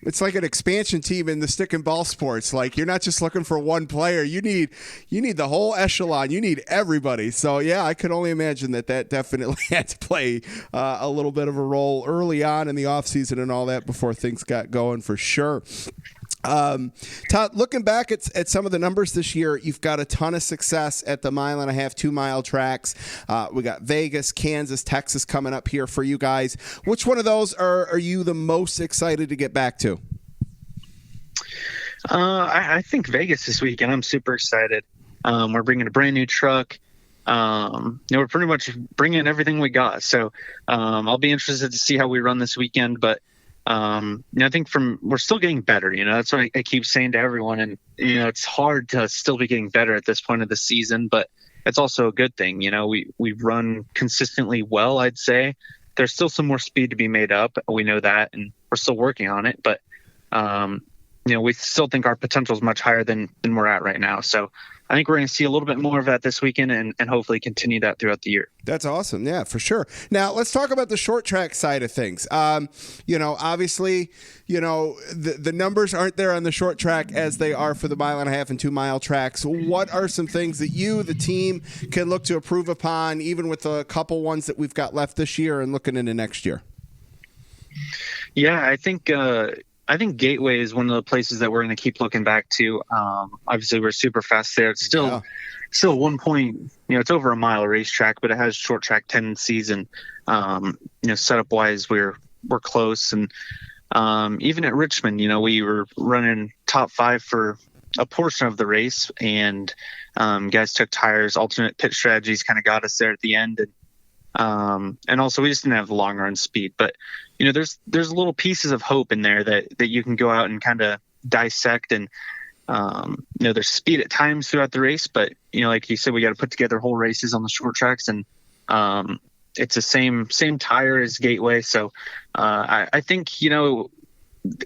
Speaker 2: it's like an expansion team in the stick and ball sports. Like you're not just looking for one player. You need the whole echelon. You need everybody. So yeah, I could only imagine that definitely had to play a little bit of a role early on in the offseason and all that before things got going for sure. Todd, looking back at some of the numbers this year, you've got a ton of success at the 1.5 mile, 2 mile tracks. We got Vegas, Kansas, Texas coming up here for you guys. Which one of those are you the most excited to get back to?
Speaker 4: I think Vegas this weekend. I'm super excited. We're bringing a brand new truck. We're pretty much bringing everything we got. So I'll be interested to see how we run this weekend, but I think we're still getting better, that's what I keep saying to everyone. And, it's hard to still be getting better at this point of the season, but it's also a good thing. We run consistently well, I'd say. There's still some more speed to be made up. We know that, and we're still working on it, but, we still think our potential is much higher than we're at right now. So I think we're going to see a little bit more of that this weekend and hopefully continue that throughout the year.
Speaker 2: That's awesome. Yeah, for sure. Now let's talk about the short track side of things. Obviously, the numbers aren't there on the short track as they are for the 1.5 mile and 2 mile tracks. What are some things that you, the team, can look to improve upon, even with a couple ones that we've got left this year and looking into next year?
Speaker 4: Yeah, I think Gateway is one of the places that we're going to keep looking back to. Obviously, we're super fast there. It's still 1 point. It's over a mile racetrack, but it has short track tendencies, and setup wise, we're close. And even at Richmond, we were running top 5 for a portion of the race, and guys took tires. Alternate pit strategies kind of got us there at the end, And also we just didn't have the long run speed. But, there's little pieces of hope in there that you can go out and kind of dissect. And, there's speed at times throughout the race, but, like you said, we got to put together whole races on the short tracks. And it's the same tire as Gateway. So I think,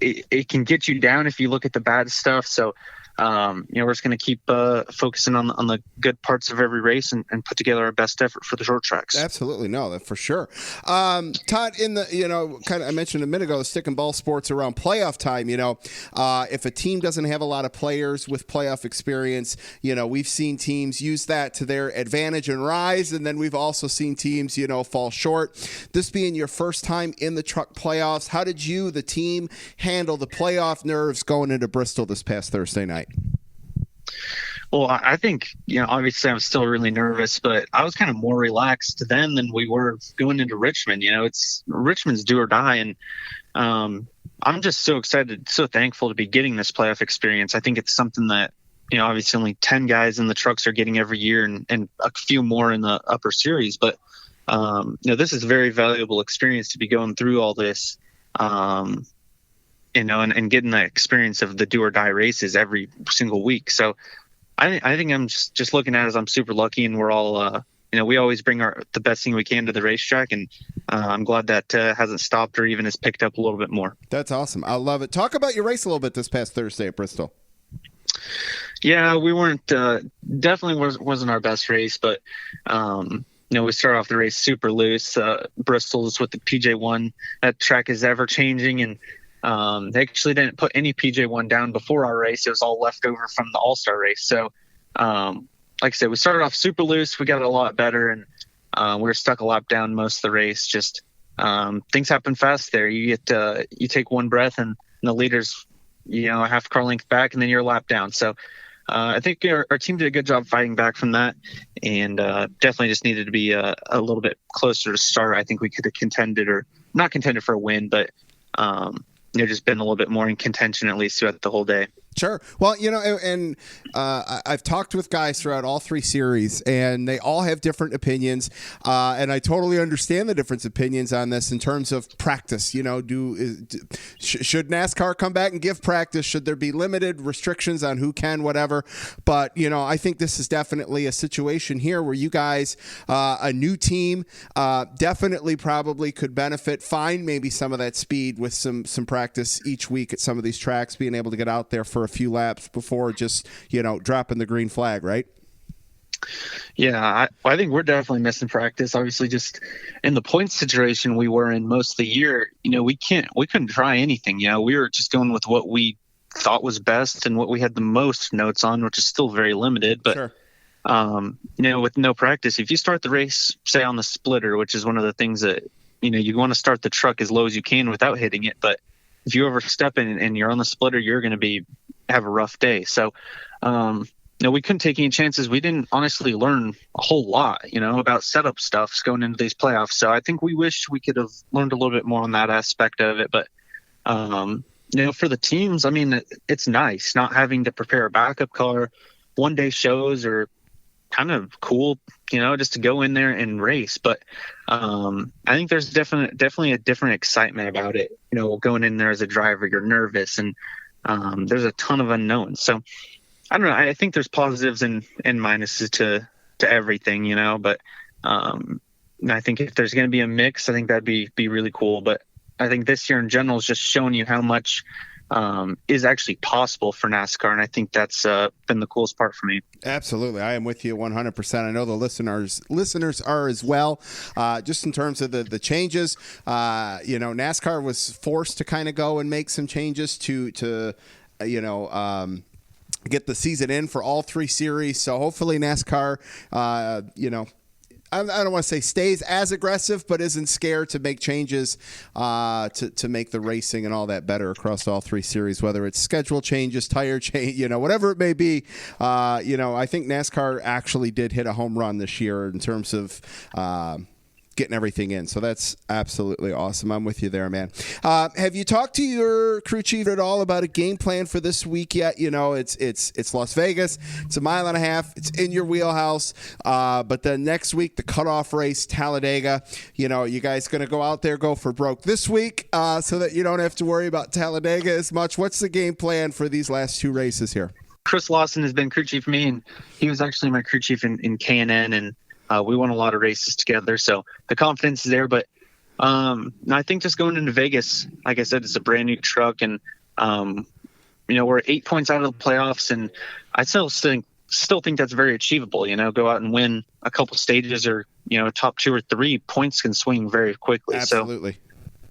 Speaker 4: it can get you down if you look at the bad stuff. So, we're just going to keep focusing on the good parts of every race and put together our best effort for the short tracks.
Speaker 2: Absolutely. No, that for sure. Todd, in the, kind of, I mentioned a minute ago, the stick and ball sports around playoff time, if a team doesn't have a lot of players with playoff experience, we've seen teams use that to their advantage and rise. And then we've also seen teams, fall short. This being your first time in the truck playoffs, how did you, the team, handle the playoff nerves going into Bristol this past Thursday night?
Speaker 4: Well, I think, obviously I'm still really nervous, but I was kind of more relaxed then than we were going into Richmond. Richmond's do or die. And I'm just so excited, so thankful to be getting this playoff experience. I think it's something that, obviously only 10 guys in the trucks are getting every year and a few more in the upper series. But, this is a very valuable experience to be going through all this. And getting the experience of the do or die races every single week. So I think I'm just looking at it as I'm super lucky, and we're all, we always bring the best thing we can to the racetrack. And I'm glad that hasn't stopped or even has picked up a little bit more.
Speaker 2: That's awesome. I love it. Talk about your race a little bit this past Thursday at Bristol.
Speaker 4: Yeah, we weren't, definitely wasn't our best race, but, we started off the race super loose. Bristol's with the PJ1. That track is ever changing, and they actually didn't put any PJ1 down before our race. It was all left over from the All-Star race. So, like I said, we started off super loose. We got a lot better, and we were stuck a lap down most of the race. Just things happen fast there. You take one breath, and the leader's, a half car length back, and then you're a lap down. So I think our team did a good job fighting back from that, and definitely just needed to be a little bit closer to start. I think we could have not contended for a win, but just been a little bit more in contention, at least throughout the whole day.
Speaker 2: Sure. Well, I've talked with guys throughout all three series, and they all have different opinions. And I totally understand the different opinions on this in terms of practice. Should NASCAR come back and give practice? Should there be limited restrictions on who can, whatever? But, I think this is definitely a situation here where you guys, a new team, definitely probably could benefit, find maybe some of that speed with some practice each week at some of these tracks, being able to get out there for a few laps before just, dropping the green flag, right?
Speaker 4: Yeah, I think we're definitely missing practice. Obviously, just in the point situation we were in most of the year, we couldn't try anything. We were just going with what we thought was best and what we had the most notes on, which is still very limited. But,
Speaker 2: sure.
Speaker 4: With no practice, if you start the race, say on the splitter, which is one of the things that, you want to start the truck as low as you can without hitting it. But if you overstep and you're on the splitter, you're going to have a rough day. So, we couldn't take any chances. We didn't honestly learn a whole lot, about setup stuff going into these playoffs. So I think we wish we could have learned a little bit more on that aspect of it. But, for the teams, it's nice not having to prepare a backup car. One-day shows are kind of cool, just to go in there and race. But I think there's definitely a different excitement about it. Going in there as a driver, you're nervous, and there's a ton of unknowns. So I don't know. I think there's positives and minuses to everything, but I think if there's going to be a mix, I think that'd be really cool. But I think this year in general is just showing you how much is actually possible for NASCAR, and I think that's been the coolest part for me.
Speaker 2: Absolutely. I am with you 100%. I know the listeners are as well. Just in terms of the changes, NASCAR was forced to kind of go and make some changes to get the season in for all three series. So hopefully NASCAR, I don't want to say stays as aggressive, but isn't scared to make changes to make the racing and all that better across all three series, whether it's schedule changes, tire change, whatever it may be. I think NASCAR actually did hit a home run this year in terms of getting everything in. So that's absolutely awesome. I'm with you there, man. Have you talked to your crew chief at all about a game plan for this week yet? You know, it's Las Vegas. It's a mile and a half. It's in your wheelhouse. But then next week, the cutoff race, Talladega. You know, you guys going to go out there, go for broke this week so that you don't have to worry about Talladega as much. What's the game plan for these last two races here?
Speaker 4: Chris Lawson has been crew chief for me, and he was actually my crew chief in K&N, and we won a lot of races together. So the confidence is there. But I think just going into Vegas, like I said, it's a brand new truck, and we're 8 points out of the playoffs, and I still think that's very achievable. You know, go out and win a couple stages, or top 2 or 3 points can swing very quickly.
Speaker 2: Absolutely.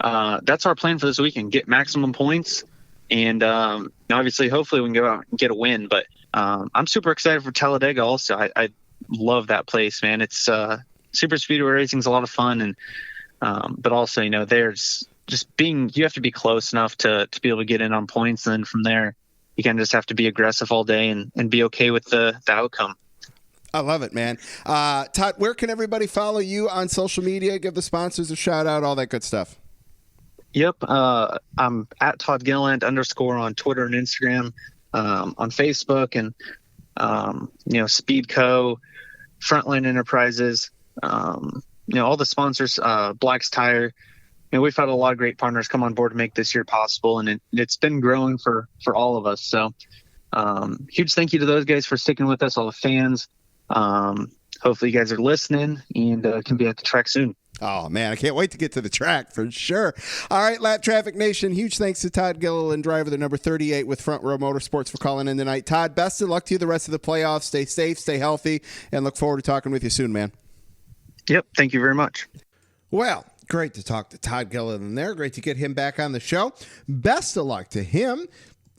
Speaker 4: So that's our plan for this weekend: get maximum points, and obviously, hopefully, we can go out and get a win. But I'm super excited for Talladega. Also, I love that place, man. It's super speedway racing is a lot of fun, and but also, there's just you have to be close enough to be able to get in on points, and then from there, you kind of just have to be aggressive all day and be okay with the outcome.
Speaker 2: I love it, man. Todd, where can everybody follow you on social media? Give the sponsors a shout out, all that good stuff.
Speaker 4: Yep. I'm at Todd Gilliland _ on Twitter and Instagram, on Facebook, and, Speedco, Frontline Enterprises, all the sponsors, Black's Tire. We've had a lot of great partners come on board to make this year possible, and it's been growing for all of us. So huge thank you to those guys for sticking with us, all the fans. Hopefully you guys are listening and can be at the track soon.
Speaker 2: Oh, man, I can't wait to get to the track for sure. All right, Lap Traffic Nation, huge thanks to Todd Gilliland, driver the number 38 with Front Row Motorsports, for calling in tonight. Todd, best of luck to you the rest of the playoffs. Stay safe, stay healthy, and look forward to talking with you soon, man.
Speaker 4: Yep, thank you very much.
Speaker 2: Well, great to talk to Todd Gilliland there. Great to get him back on the show. Best of luck to him,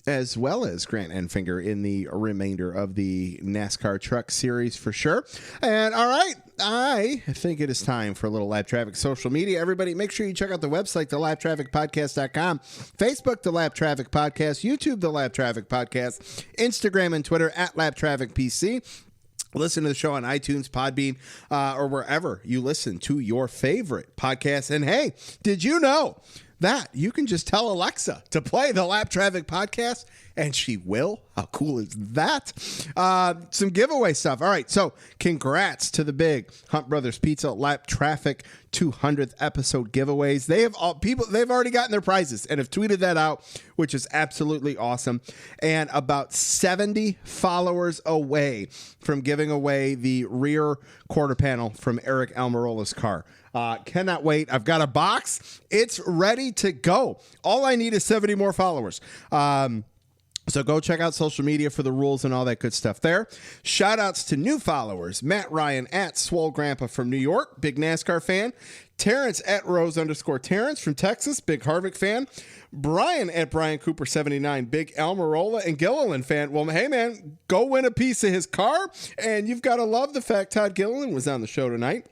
Speaker 2: as well as Grant Enfinger in the remainder of the NASCAR Truck Series for sure. And all right, I think it is time for a little Lap Traffic social media. Everybody, make sure you check out the website, thelaptrafficpodcast.com, Facebook, The Lap Traffic Podcast, YouTube, The Lap Traffic Podcast, Instagram and Twitter at Lap Traffic PC. Listen to the show on iTunes, Podbean, or wherever you listen to your favorite podcast. And hey, did you know that you can just tell Alexa to play the Lap Traffic Podcast, and she will? How cool is that? Some giveaway stuff. All right, so congrats to the big Hunt Brothers Pizza Lap Traffic 200th episode giveaways. They've already gotten their prizes and have tweeted that out, which is absolutely awesome. And about 70 followers away from giving away the rear quarter panel from Eric Almirola's car. Cannot wait. I've got a box. It's ready to go. All I need is 70 more followers. So go check out social media for the rules and all that good stuff there. Shout outs to new followers. Matt Ryan at Swole Grandpa from New York, big NASCAR fan. Terrence at Rose _ Terrence from Texas, big Harvick fan. Brian at Brian Cooper 79, big Almirola and Gilliland fan. Well, hey man, go win a piece of his car. And you've got to love the fact Todd Gilliland was on the show tonight.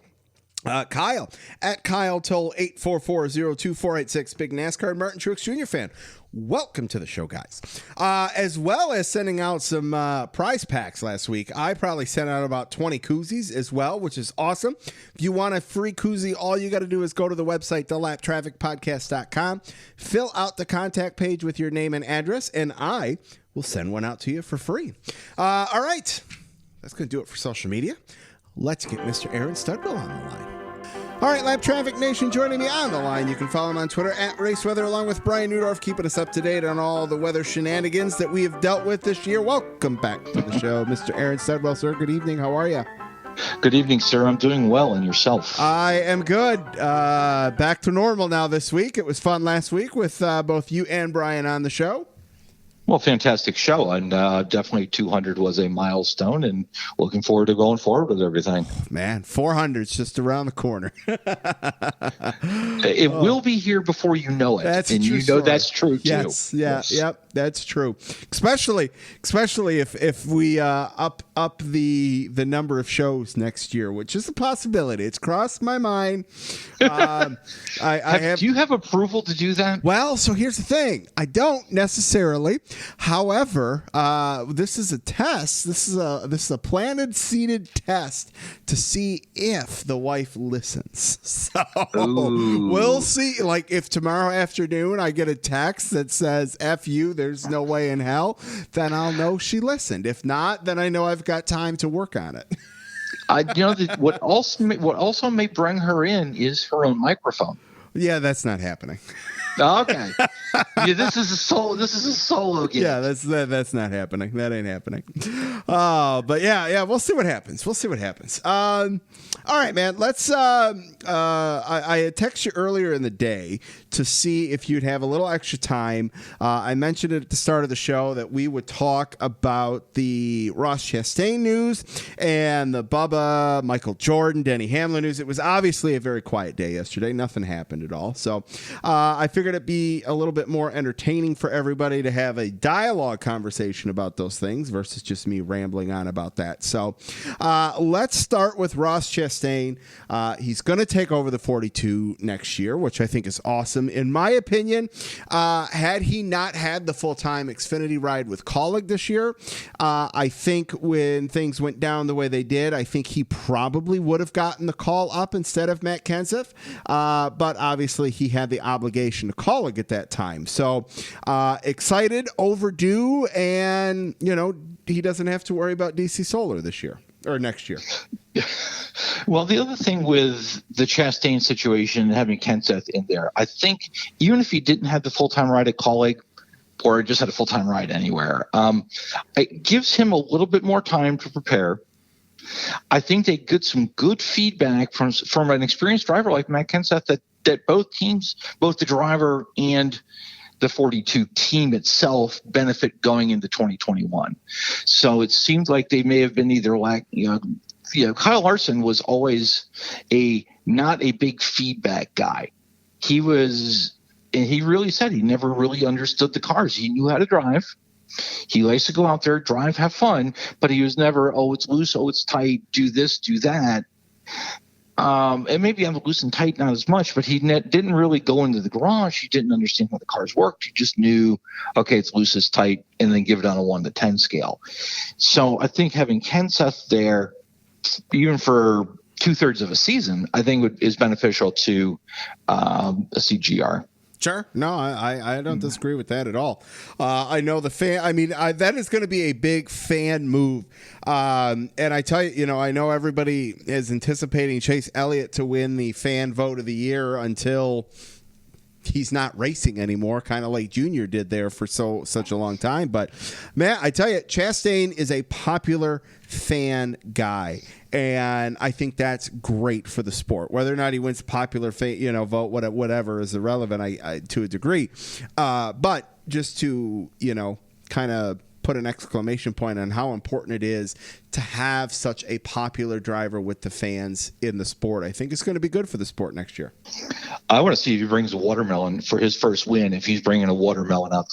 Speaker 2: Kyle at Kyle Toll 844-02486, big NASCAR Martin Truex Jr. fan. Welcome to the show, guys. As well as sending out some prize packs last week. I probably sent out about 20 koozies as well, which is awesome. If you want a free koozie, all you got to do is go to the website, thelaptrafficpodcast.com, fill out the contact page with your name and address, and I will send one out to you for free. All right. That's going to do it for social media. Let's get Mr. Aaron Studwell on the line. All right, Lap Traffic Nation, joining me on the line. You can follow him on Twitter at RaceWeather, along with Brian Newdorf, keeping us up to date on all the weather shenanigans that we have dealt with this year. Welcome back to the show, Mr. Aaron Studwell, sir. Good evening. How are you?
Speaker 5: Good evening, sir. I'm doing well, and yourself?
Speaker 2: I am good. Back to normal now this week. It was fun last week with both you and Brian on the show.
Speaker 5: Well, fantastic show, and definitely 200 was a milestone, and looking forward to going forward with everything.
Speaker 2: Man, 400's just around the corner.
Speaker 5: It will be here before you know it,
Speaker 2: that's
Speaker 5: and you know
Speaker 2: story.
Speaker 5: That's true, too.
Speaker 2: Yes, yeah, yes. Yep, that's true. Especially if we up the number of shows next year, which is a possibility. It's crossed my mind. Do
Speaker 5: you have approval to do that?
Speaker 2: Well, so here's the thing. I don't necessarily. However, this is a test. This is a planted, seeded test to see if the wife listens. So we'll see. Like if tomorrow afternoon I get a text that says "F you," there's no way in hell, then I'll know she listened. If not, then I know I've got time to work on it.
Speaker 5: What also may bring her in is her own microphone.
Speaker 2: Yeah, that's not happening.
Speaker 5: Okay. Yeah, this is a solo game.
Speaker 2: Yeah, that's not happening. That ain't happening. But yeah, we'll see what happens. All right, man. Let's. I had texted you earlier in the day to see if you'd have a little extra time. I mentioned it at the start of the show that we would talk about the Ross Chastain news and the Bubba, Michael Jordan, Denny Hamlin news. It was obviously a very quiet day yesterday. Nothing happened at all. So I figured it'd be a little bit more entertaining for everybody to have a dialogue conversation about those things versus just me rambling on about that. So let's start with Ross Chastain. He's going to take over the 42 next year, which I think is awesome. In my opinion, had he not had the full-time Xfinity ride with Kaulig this year, I think when things went down the way they did, I think he probably would have gotten the call up instead of Matt Kenseth. But obviously he had the obligation to Kaulig at that time. So excited, overdue, and, he doesn't have to worry about DC Solar this year or next year.
Speaker 5: Well, the other thing with the Chastain situation, having Kenseth in there, I think even if he didn't have the full-time ride at Kaulig or just had a full-time ride anywhere, it gives him a little bit more time to prepare. I think they get some good feedback from an experienced driver like Matt Kenseth that both teams, both the driver and the 42 team itself, benefit going into 2021. So it seems like they may have been either Kyle Larson was always not a big feedback guy. He really said he never really understood the cars. He knew how to drive. He likes to go out there, drive, have fun, but he was never, it's loose, it's tight, do this, do that. And maybe I'm loose and tight, not as much, but he didn't really go into the garage. He didn't understand how the cars worked. He just knew, okay, it's loose, it's tight, and then give it on a 1 to 10 scale. So I think having Kenseth there, even for 2/3 of a season, I think is beneficial to a CGR.
Speaker 2: Sure. No, I don't disagree with that at all. I know the fan. I mean, that is going to be a big fan move. And I tell you, I know everybody is anticipating Chase Elliott to win the fan vote of the year until he's not racing anymore, kind of like Junior did there for such a long time. But, man, I tell you, Chastain is a popular fan guy. And I think that's great for the sport. Whether or not he wins popular vote, whatever is irrelevant to a degree. But just to, kind of put an exclamation point on how important it is to have such a popular driver with the fans in the sport. I think it's going to be good for the sport next year.
Speaker 5: I want to see if he brings a watermelon for his first win, if he's bringing a watermelon out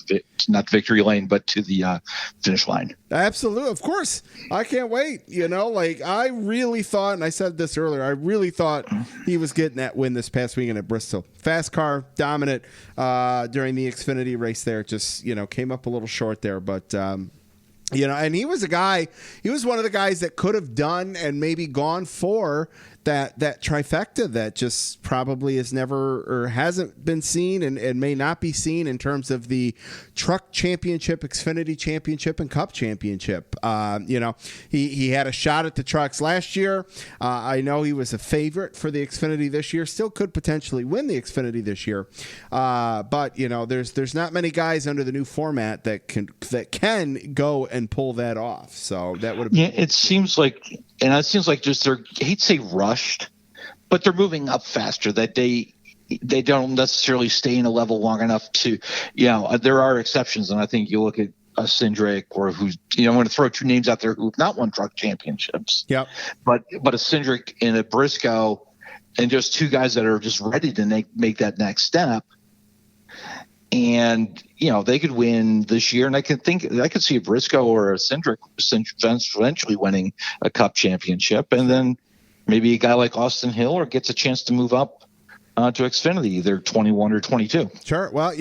Speaker 5: not the victory lane, but to the finish line.
Speaker 2: Absolutely. Of course. I can't wait. I really thought, and I said this earlier, I really thought he was getting that win this past weekend at Bristol. Fast car, dominant during the Xfinity race there. Just, came up a little short there, but and he was one of the guys that could have done and maybe gone for that trifecta that just probably is never or hasn't been seen and may not be seen in terms of the Truck Championship, Xfinity Championship, and Cup Championship. He had a shot at the trucks last year. I know he was a favorite for the Xfinity this year. Still could potentially win the Xfinity this year. But there's not many guys under the new format that can go and pull that off. So that would have been
Speaker 5: it seems like. And it seems like just I hate to say rushed, but they're moving up faster. That they don't necessarily stay in a level long enough to, there are exceptions. And I think you look at a Cindric or who's, I'm going to throw two names out there who've not won truck championships.
Speaker 2: Yep.
Speaker 5: But a Cindric and a Briscoe and just two guys that are just ready to make that next step. And, they could win this year. And I could see a Briscoe or a Cindric eventually winning a Cup championship. And then maybe a guy like Austin Hill gets a chance to move up to Xfinity, either 21 or 22.
Speaker 2: Sure. Well,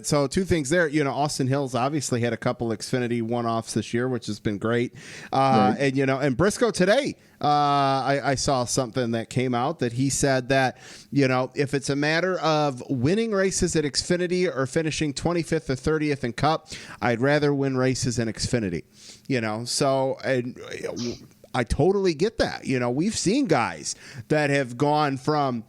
Speaker 2: so two things there. Austin Hills obviously had a couple Xfinity one-offs this year, which has been great.
Speaker 5: Right.
Speaker 2: And Briscoe today, I saw something that came out that he said that, if it's a matter of winning races at Xfinity or finishing 25th or 30th in Cup, I'd rather win races in Xfinity. So I totally get that. We've seen guys that have gone from,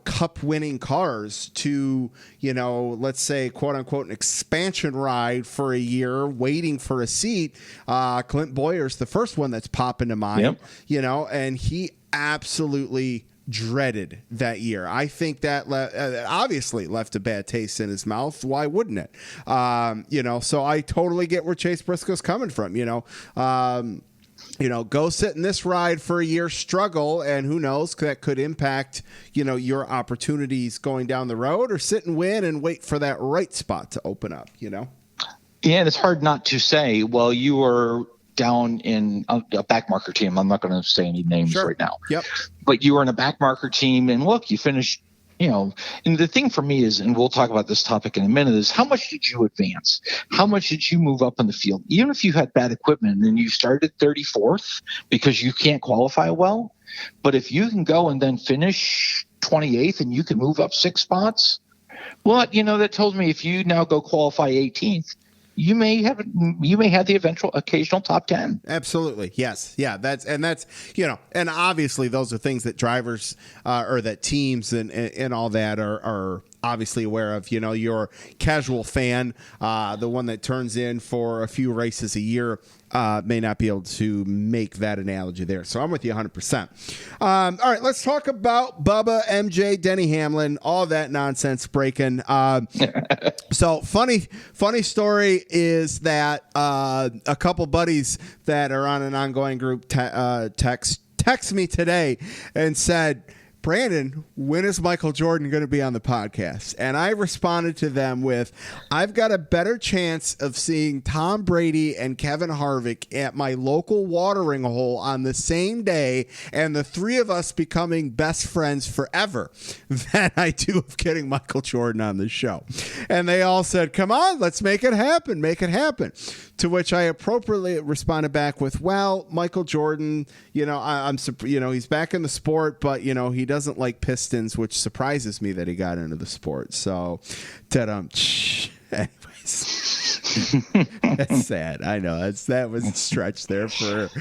Speaker 2: cup winning cars to, let's say, quote unquote, an expansion ride for a year waiting for a seat. Clint Boyer's the first one that's popping to mind, and he absolutely dreaded that year. I think that obviously left a bad taste in his mouth. Why wouldn't it? So I totally get where Chase Briscoe's coming from, go sit in this ride for a year, struggle, and who knows, that could impact, your opportunities going down the road, or sit and win and wait for that right spot to open up, Yeah,
Speaker 5: and it's hard not to say, well, you were down in a backmarker team. I'm not going to say any names right now.
Speaker 2: Yep.
Speaker 5: But you were in a backmarker team, and look, you finished, and the thing for me is, and we'll talk about this topic in a minute, is how much did you advance? How much did you move up in the field? Even if you had bad equipment and you started 34th because you can't qualify well, but if you can go and then finish 28th and you can move up 6 spots, well, that tells me if you now go qualify 18th, you may have the occasional top 10.
Speaker 2: Absolutely. Yes. Yeah. That's, and obviously those are things that drivers or that teams and all that are obviously aware of. Your casual fan, the one that turns in for a few races a year, may not be able to make that analogy there. So I'm with you 100%. All right, let's talk about Bubba, MJ, Denny Hamlin, all that nonsense breaking. So funny story is that a couple buddies that are on an ongoing group text me today and said, Brandon, when is Michael Jordan going to be on the podcast? And I responded to them with, I've got a better chance of seeing Tom Brady and Kevin Harvick at my local watering hole on the same day and the three of us becoming best friends forever than I do of getting Michael Jordan on the show. And they all said, come on, let's make it happen. Make it happen. To which I appropriately responded back with, well, Michael Jordan, he's back in the sport, but, he doesn't like Pistons, which surprises me that he got into the sport. So, anyways, that's sad. I know that was a stretch there for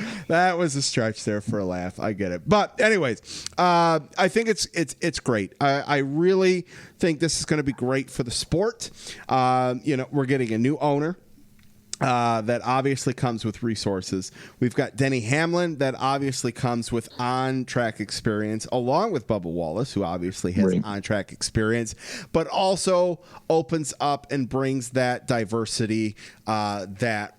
Speaker 2: a laugh. I get it. But anyways, I think it's great. I really think this is going to be great for the sport. We're getting a new owner. That obviously comes with resources. We've got Denny Hamlin that obviously comes with on-track experience, along with Bubba Wallace, who obviously has on-track experience, but also opens up and brings that diversity that,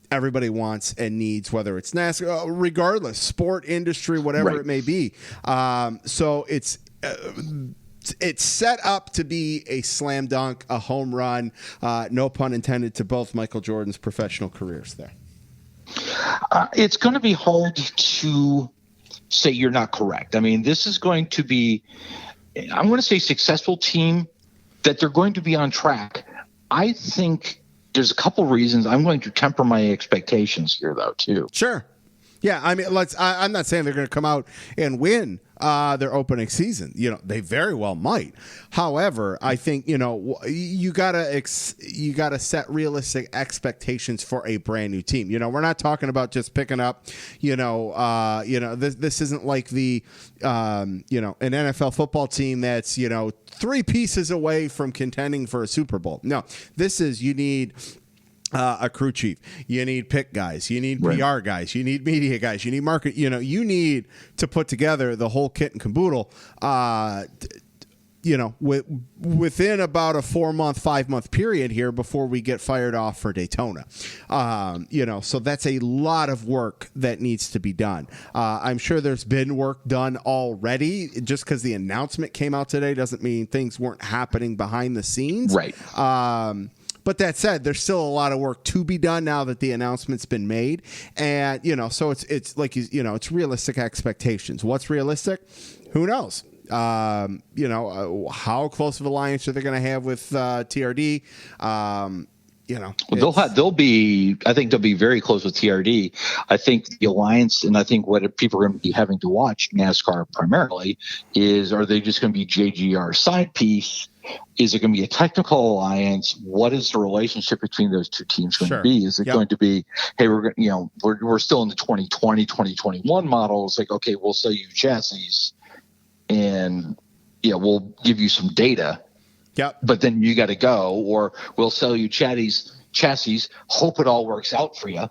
Speaker 2: everybody wants and needs, whether it's NASCAR, regardless, sport, industry, whatever it may be. So it's set up to be a slam dunk, a home run, no pun intended, to both Michael Jordan's professional careers there.
Speaker 5: It's going to be hard to say you're not correct. I mean, this is going to be, I'm going to say, successful team, that they're going to be on track. I think there's a couple reasons. I'm going to temper my expectations here, though, too.
Speaker 2: Sure. Yeah, I mean, I'm not saying they're going to come out and win their opening season. They very well might. However, I think you gotta set realistic expectations for a brand new team. We're not talking about just picking up. This isn't like the an NFL football team that's 3 pieces away from contending for a Super Bowl. No, this is, you need a crew chief, you need pick guys, you need PR guys, you need media guys, you need market, you need to put together the whole kit and caboodle, within about a 5-month period here before we get fired off for Daytona. So that's a lot of work that needs to be done. I'm sure there's been work done already. Just because the announcement came out today doesn't mean things weren't happening behind the scenes.
Speaker 5: Right.
Speaker 2: But that said, there's still a lot of work to be done now that the announcement's been made. And, so it's like, it's realistic expectations. What's realistic? Who knows? How close of alliance are they going to have with TRD?
Speaker 5: They'll be. I think they'll be very close with TRD. I think the alliance, and I think what people are going to be having to watch NASCAR primarily is: are they just going to be JGR side piece? Is it going to be a technical alliance? What is the relationship between those two teams going to be? Is it going to be, hey, we're still in the 2020, 2021 model? It's like, okay, we'll sell you chassis, and we'll give you some data.
Speaker 2: Yep.
Speaker 5: But then you got to go, or we'll sell you chassis, hope it all works out for you.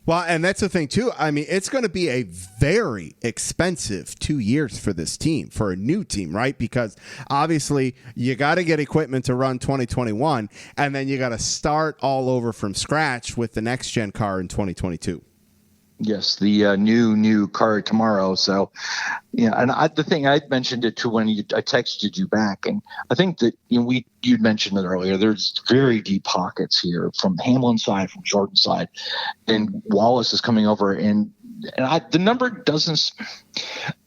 Speaker 5: And
Speaker 2: that's the thing too. I mean, it's going to be a very expensive 2 years for this team, for a new team, right? Because obviously you got to get equipment to run 2021, and then you got to start all over from scratch with the next gen car in 2022.
Speaker 5: Yes, the new car tomorrow. So, and the thing I mentioned it to when I texted you back, and I think that you'd mentioned it earlier. There's very deep pockets here from Hamlin's side, from Jordan's side, and Wallace is coming over, and the number doesn't.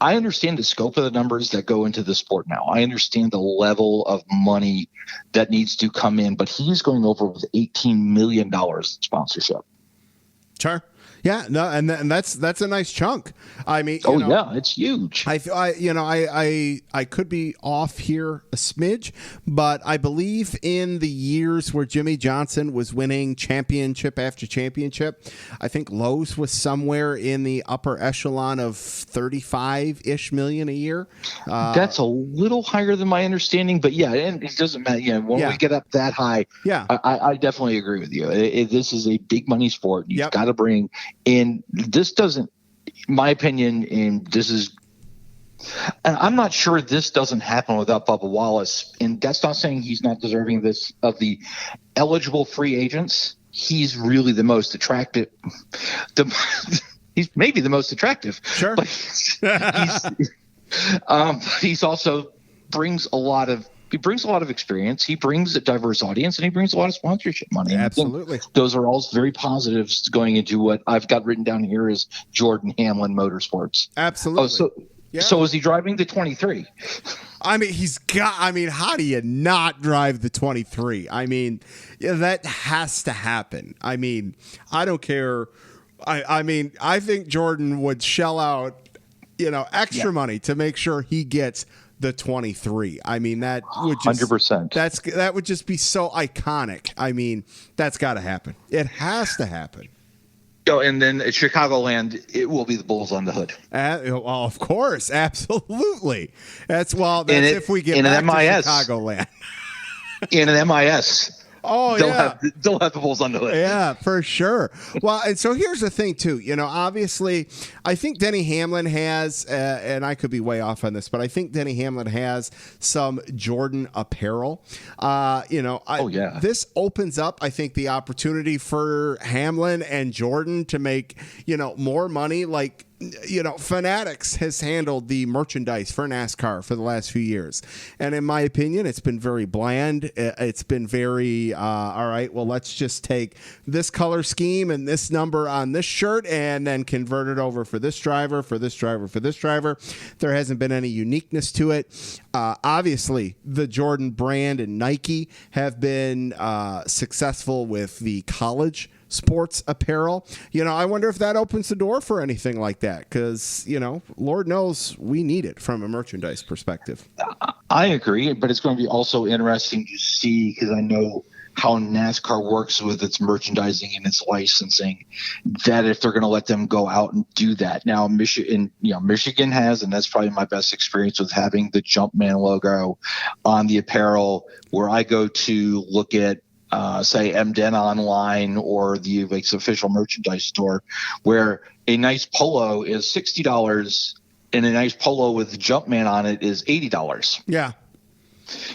Speaker 5: I understand the scope of the numbers that go into the sport now. I understand the level of money that needs to come in, but he's going over with $18 million in sponsorship.
Speaker 2: Sure. Yeah, no, and that's a nice chunk. I mean,
Speaker 5: it's huge.
Speaker 2: I could be off here a smidge, but I believe in the years where Jimmy Johnson was winning championship after championship, I think Lowe's was somewhere in the upper echelon of 35-ish million a year.
Speaker 5: That's a little higher than my understanding, but and it doesn't matter. When we get up that high, I definitely agree with you. This is a big money sport. You've got to bring. And this doesn't, my opinion, and I'm not sure this doesn't happen without Bubba Wallace. And that's not saying he's not deserving this of the eligible free agents. He's really the most attractive. He's maybe the most attractive.
Speaker 2: Sure.
Speaker 5: But he's also brings a lot of experience. He brings a diverse audience, and he brings a lot of sponsorship money.
Speaker 2: Absolutely.
Speaker 5: Those are all very positives going into what I've got written down here is Jordan Hamlin Motorsports.
Speaker 2: Absolutely.
Speaker 5: So is he driving the 23?
Speaker 2: I mean, how do you not drive the 23? I mean, that has to happen. I mean, I don't care. I think Jordan would shell out, extra money to make sure he gets the 23. I mean, that would just
Speaker 5: 100%.
Speaker 2: That would just be so iconic. I mean, that's got to happen. It has to happen.
Speaker 5: And then at Chicagoland, it will be the Bulls on the hood.
Speaker 2: Well, of course, absolutely. That's if we get back to Chicagoland.
Speaker 5: In an MIS.
Speaker 2: Oh,
Speaker 5: they'll have the Bulls on the hood.
Speaker 2: Yeah, for sure. Well, and so here's the thing, too. Obviously, I think Denny Hamlin has, and I could be way off on this, but I think Denny Hamlin has some Jordan apparel. This opens up, I think, the opportunity for Hamlin and Jordan to make, more money. Like, Fanatics has handled the merchandise for NASCAR for the last few years. And in my opinion, it's been very bland. It's been very, all right, well, let's just take this color scheme and this number on this shirt and then convert it over for this driver, for this driver, for this driver. There hasn't been any uniqueness to it. Obviously, the Jordan brand and Nike have been successful with the college sports apparel. I wonder if that opens the door for anything like that, because Lord knows we need it from a merchandise perspective.
Speaker 5: I agree, but it's going to be also interesting to see, because I know how NASCAR works with its merchandising and its licensing, that if they're going to let them go out and do that. Now, Michigan has, and that's probably my best experience with having the Jumpman logo on the apparel, where I go to look at say MDen online or the official merchandise store, where a nice polo is $60 and a nice polo with Jumpman on it is $80.
Speaker 2: Yeah.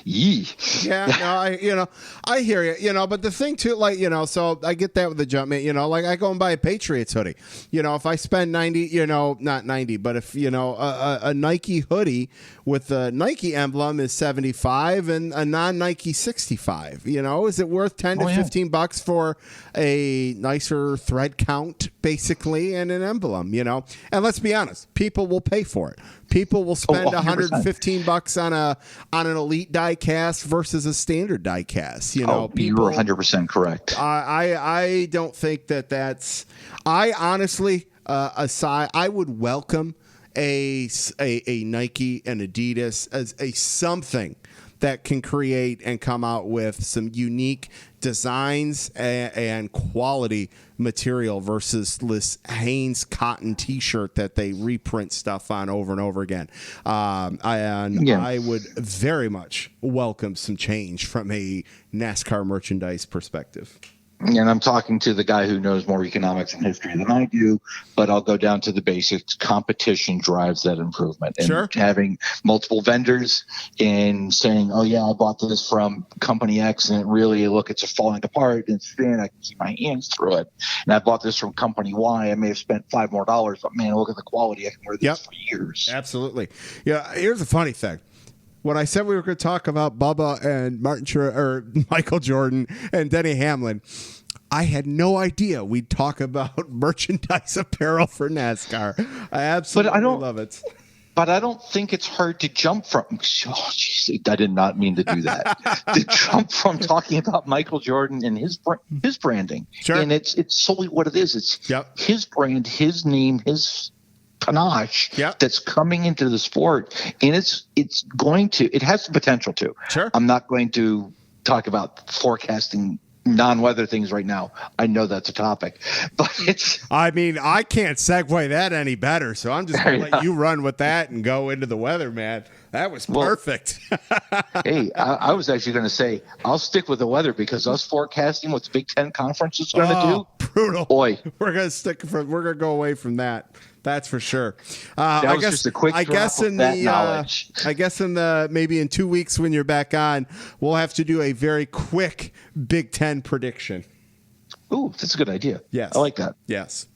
Speaker 5: Yee.
Speaker 2: Yeah, no, I hear you, but the thing too, like, so I get that with the Jumpman, like I go and buy a Patriots hoodie, if I spend 90, not 90, but if, a Nike hoodie with the Nike emblem is 75 and a non-Nike 65, is it worth 10 to 15 bucks for a nicer thread count basically and an emblem, and let's be honest, people will pay for it. People will spend 115 bucks on an elite die cast versus a standard die cast.
Speaker 5: You're 100% correct.
Speaker 2: I don't think that's. I honestly, I would welcome a Nike and Adidas as a something that can create and come out with some unique designs and quality material versus this Hanes cotton T-shirt that they reprint stuff on over and over again. I would very much welcome some change from a NASCAR merchandise perspective.
Speaker 5: And I'm talking to the guy who knows more economics and history than I do, but I'll go down to the basics. Competition drives that improvement. And
Speaker 2: sure.
Speaker 5: Having multiple vendors and saying, oh, yeah, I bought this from company X and it's falling apart and it's thin. I can see my hands through it. And I bought this from company Y. I may have spent $5 more, but man, look at the quality. I can wear this for years.
Speaker 2: Absolutely. Yeah. Here's a funny thing. When I said we were going to talk about Bubba and Michael Jordan and Denny Hamlin, I had no idea we'd talk about merchandise apparel for NASCAR. I absolutely love it.
Speaker 5: But I don't think it's hard to jump from. Oh, geez, I did not mean to do that. To jump from talking about Michael Jordan and his branding,
Speaker 2: sure.
Speaker 5: And it's solely what it is. It's his brand, his name, his panache that's coming into the sport, and it has the potential to.
Speaker 2: Sure.
Speaker 5: I'm not going to talk about forecasting non-weather things right now. I know that's a topic, but
Speaker 2: I can't segue that any better, so I'm just going to let you run with that and go into the weather, man. That was perfect.
Speaker 5: Hey, I was actually going to say, I'll stick with the weather because us forecasting what the Big Ten Conference is going to do.
Speaker 2: Brutal.
Speaker 5: Boy.
Speaker 2: We're going to go away from that. That's for sure.
Speaker 5: That was just a quick drop of that knowledge.
Speaker 2: I guess maybe in 2 weeks when you're back on, we'll have to do a very quick Big Ten prediction.
Speaker 5: Ooh, that's a good idea.
Speaker 2: Yes.
Speaker 5: I like that.
Speaker 2: Yes.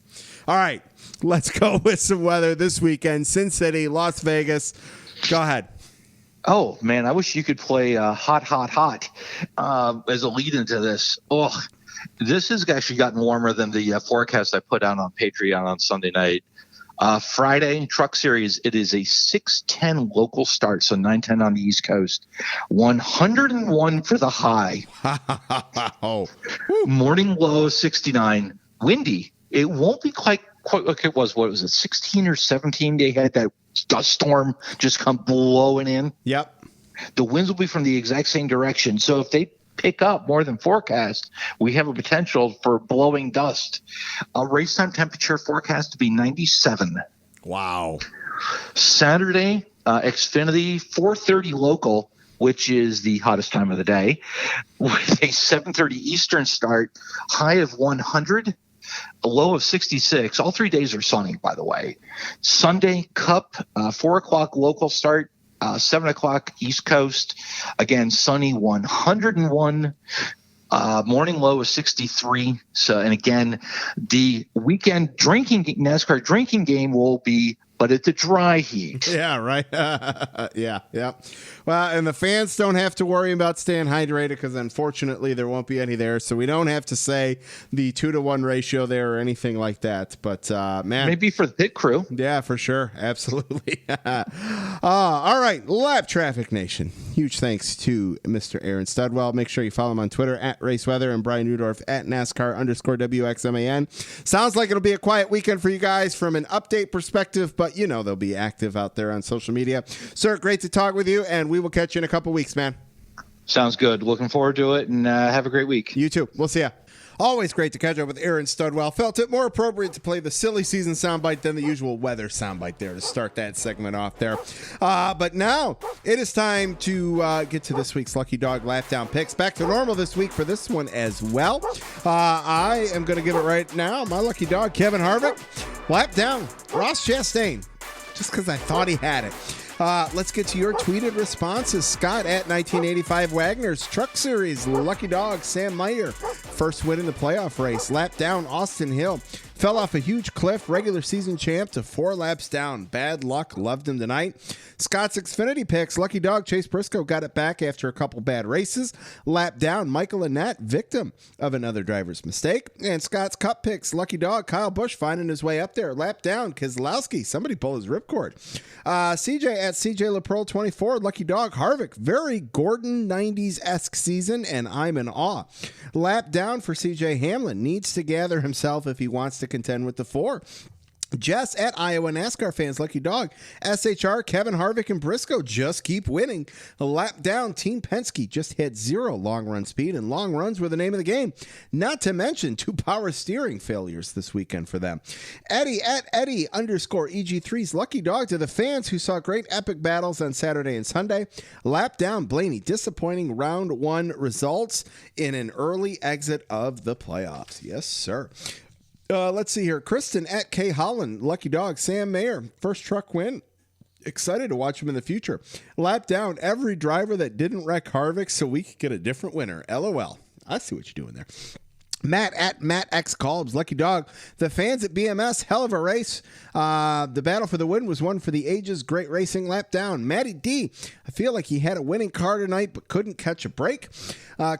Speaker 2: All right. Let's go with some weather this weekend. Sin City, Las Vegas. Go ahead.
Speaker 5: Oh, man, I wish you could play Hot, Hot, Hot as a lead into this. Oh, this has actually gotten warmer than the forecast I put out on Patreon on Sunday night. Friday Truck Series, it is a 6:10 local start, so 9:10 on the East Coast. 101 for the high. Morning low 69. Windy. It won't be quite like it was. What was it? 16 or 17. They had that dust storm just come blowing in.
Speaker 2: Yep.
Speaker 5: The winds will be from the exact same direction. So if they pick up more than forecast, we have a potential for blowing dust. Race time temperature forecast to be 97.
Speaker 2: Wow.
Speaker 5: Saturday, Xfinity 4:30 local, which is the hottest time of the day, with a 7:30 Eastern start, high of 100, a low of 66. All 3 days are sunny, by the way. Sunday, Cup, 4 o'clock local start, 7 o'clock East Coast. Again, sunny, 101. Morning low is 63. So, and again, the weekend NASCAR drinking game will be, but it's a dry heat.
Speaker 2: Yeah, right. Yeah. Well, and the fans don't have to worry about staying hydrated because unfortunately there won't be any there. So we don't have to say the 2-to-1 ratio there or anything like that. But man,
Speaker 5: maybe for the pit crew.
Speaker 2: Yeah, for sure. Absolutely. All right. Lap Traffic Nation. Huge thanks to Mr. Aaron Studwell. Make sure you follow him on Twitter at RaceWeather and Brian Newdorf at NASCAR_WXMAN. Sounds like it'll be a quiet weekend for you guys from an update perspective, but they'll be active out there on social media. Sir, great to talk with you, and we will catch you in a couple weeks, man.
Speaker 5: Sounds good. Looking forward to it, and have a great week.
Speaker 2: You too. We'll see ya. Always great to catch up with Aaron Studwell. Felt it more appropriate to play the silly season soundbite than the usual weather soundbite there to start that segment off there. But now it is time to get to this week's Lucky Dog Lap Down picks. Back to normal this week for this one as well. I am going to give it right now. My lucky dog, Kevin Harvick, lap down Ross Chastain, just because I thought he had it. Let's get to your tweeted responses. Scott at 1985 Wagner's Truck Series. Lucky Dog, Sam Meyer. First win in the playoff race. Lap down, Austin Hill. Fell off a huge cliff. Regular season champ to 4 laps down. Bad luck. Loved him tonight. Scott's Xfinity picks. Lucky Dog, Chase Briscoe got it back after a couple bad races. Lap down, Michael Annette, victim of another driver's mistake. And Scott's Cup picks. Lucky Dog, Kyle Busch finding his way up there. Lap down, Keselowski. Somebody pull his ripcord. CJ at CJ LaPearl 24. Lucky Dog, Harvick. Very Gordon 90s-esque season, and I'm in awe. Lap down for CJ Hamlin. Needs to gather himself if he wants to contend with the 4. Jess at Iowa NASCAR fans, Lucky Dog, SHR, Kevin Harvick, and Briscoe just keep winning. A lap down, Team Penske just hit 0 long run speed, and long runs were the name of the game. Not to mention 2 power steering failures this weekend for them. Eddie at Eddie _ EG3's Lucky Dog to the fans who saw great epic battles on Saturday and Sunday. Lap down, Blaney, disappointing round 1 results in an early exit of the playoffs. Yes, sir. Let's see here. Kristen at K Holland, Lucky Dog, Sam Mayer, first truck win. Excited to watch him in the future. Lap down, every driver that didn't wreck Harvick so we could get a different winner. LOL. I see what you're doing there. Matt at Matt X Colbs, Lucky Dog. The fans at BMS, hell of a race. The battle for the win was one for the ages. Great racing. Lap down. Matty D, I feel like he had a winning car tonight but couldn't catch a break.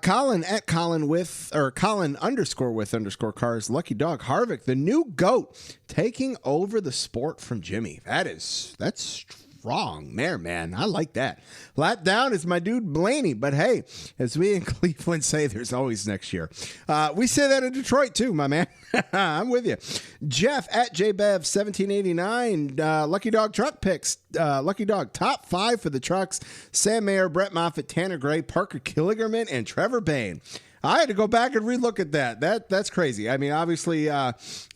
Speaker 2: Colin at Colin with, or Colin _ with _ cars. Lucky Dog. Harvick, the new GOAT, taking over the sport from Jimmy. That's strong there, man. I like that. Lap down is my dude Blaney, but hey, as we in Cleveland say, there's always next year. We say that in Detroit too, my man. I'm with you. Jeff at JBev 1789, Lucky Dog truck picks. Lucky Dog top 5 for the trucks. Sam Mayer, Brett Moffitt, Tanner Gray, Parker Killigerman, and Trevor Bayne. I had to go back and relook at that. That's crazy. I mean, obviously,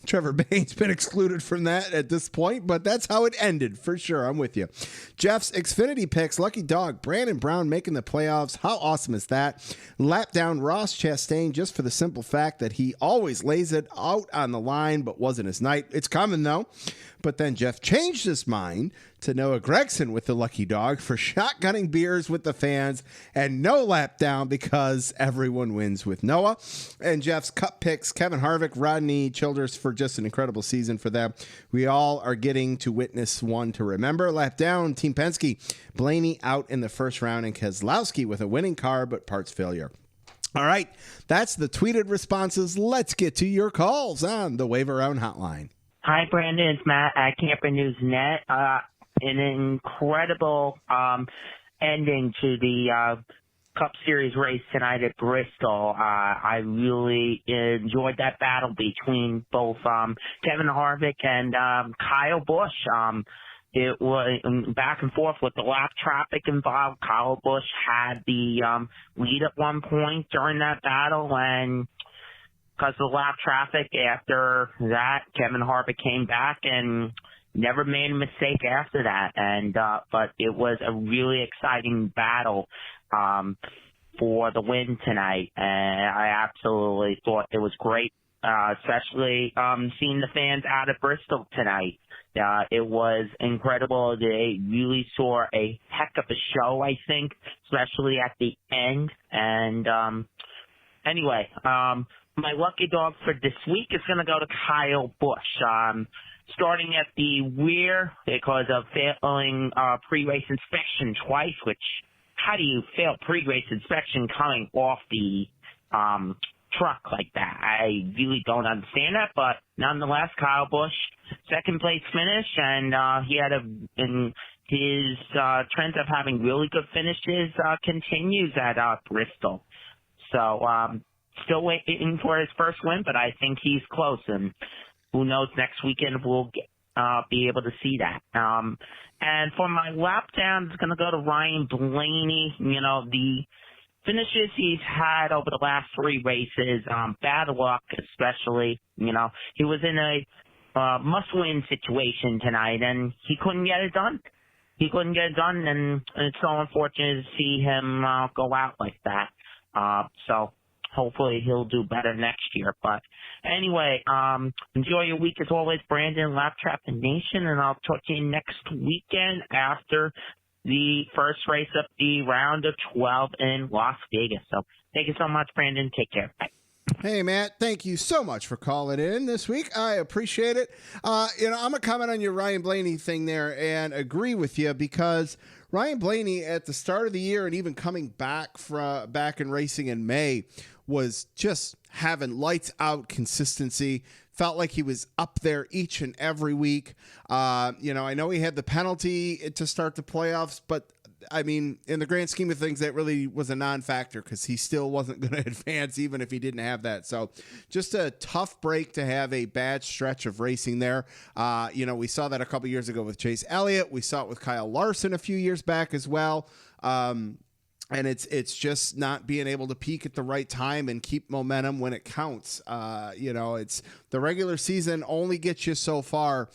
Speaker 2: Trevor Bayne's been excluded from that at this point, but that's how it ended for sure. I'm with you. Jeff's Xfinity picks, Lucky Dog, Brandon Brown making the playoffs. How awesome is that? Lap down, Ross Chastain, just for the simple fact that he always lays it out on the line, but wasn't his night. It's coming, though. But then Jeff changed his mind to Noah Gragson with the Lucky Dog for shotgunning beers with the fans and no lap down because everyone wins with Noah. And Jeff's Cup picks, Kevin Harvick, Rodney Childers for just an incredible season for them. We all are getting to witness one to remember. Lap down, Team Penske, Blaney out in the first round, and Keselowski with a winning car but parts failure. All right, that's the tweeted responses. Let's get to your calls on the Wave Around Hotline.
Speaker 6: Hi, Brandon. It's Matt at Camper News Net. An incredible ending to the Cup Series race tonight at Bristol. I really enjoyed that battle between both Kevin Harvick and Kyle Busch. It was back and forth with the lap traffic involved. Kyle Busch had the lead at one point during that battle, and because of the lap traffic, after that, Kevin Harvick came back and never made a mistake after that. And but it was a really exciting battle for the win tonight, and I absolutely thought it was great, especially seeing the fans out of Bristol tonight. It was incredible. They really saw a heck of a show, I think, especially at the end. And anyway, my lucky dog for this week is going to go to Kyle Busch. Starting at the rear because of failing pre-race inspection twice, which how do you fail pre-race inspection coming off the truck like that? I really don't understand that, but nonetheless, Kyle Busch, second place finish, and he had his trend of having really good finishes continues at Bristol. So still waiting for his first win, but I think he's close, and who knows, next weekend we'll be able to see that. And for my lap down, it's going to go to Ryan Blaney. You know, the finishes he's had over the last 3 races, bad luck especially. You know, he was in a must-win situation tonight, and he couldn't get it done. And it's so unfortunate to see him go out like that. So hopefully he'll do better next year. But anyway, enjoy your week as always, Brandon, Lap Traffic Nation, and I'll talk to you next weekend after the first race of the round of 12 in Las Vegas. So thank you so much, Brandon. Take care. Bye.
Speaker 2: Hey, Matt, thank you so much for calling in this week. I appreciate it. I'm going to comment on your Ryan Blaney thing there and agree with you, because Ryan Blaney at the start of the year and even coming back in racing in May was just having lights out consistency. Felt like he was up there each and every week. I know he had the penalty to start the playoffs, but I mean, in the grand scheme of things, that really was a non-factor because he still wasn't going to advance even if he didn't have that. So just a tough break to have a bad stretch of racing there. We saw that a couple years ago with Chase Elliott. We saw it with Kyle Larson a few years back as well. And it's just not being able to peak at the right time and keep momentum when it counts. It's the regular season only gets you so far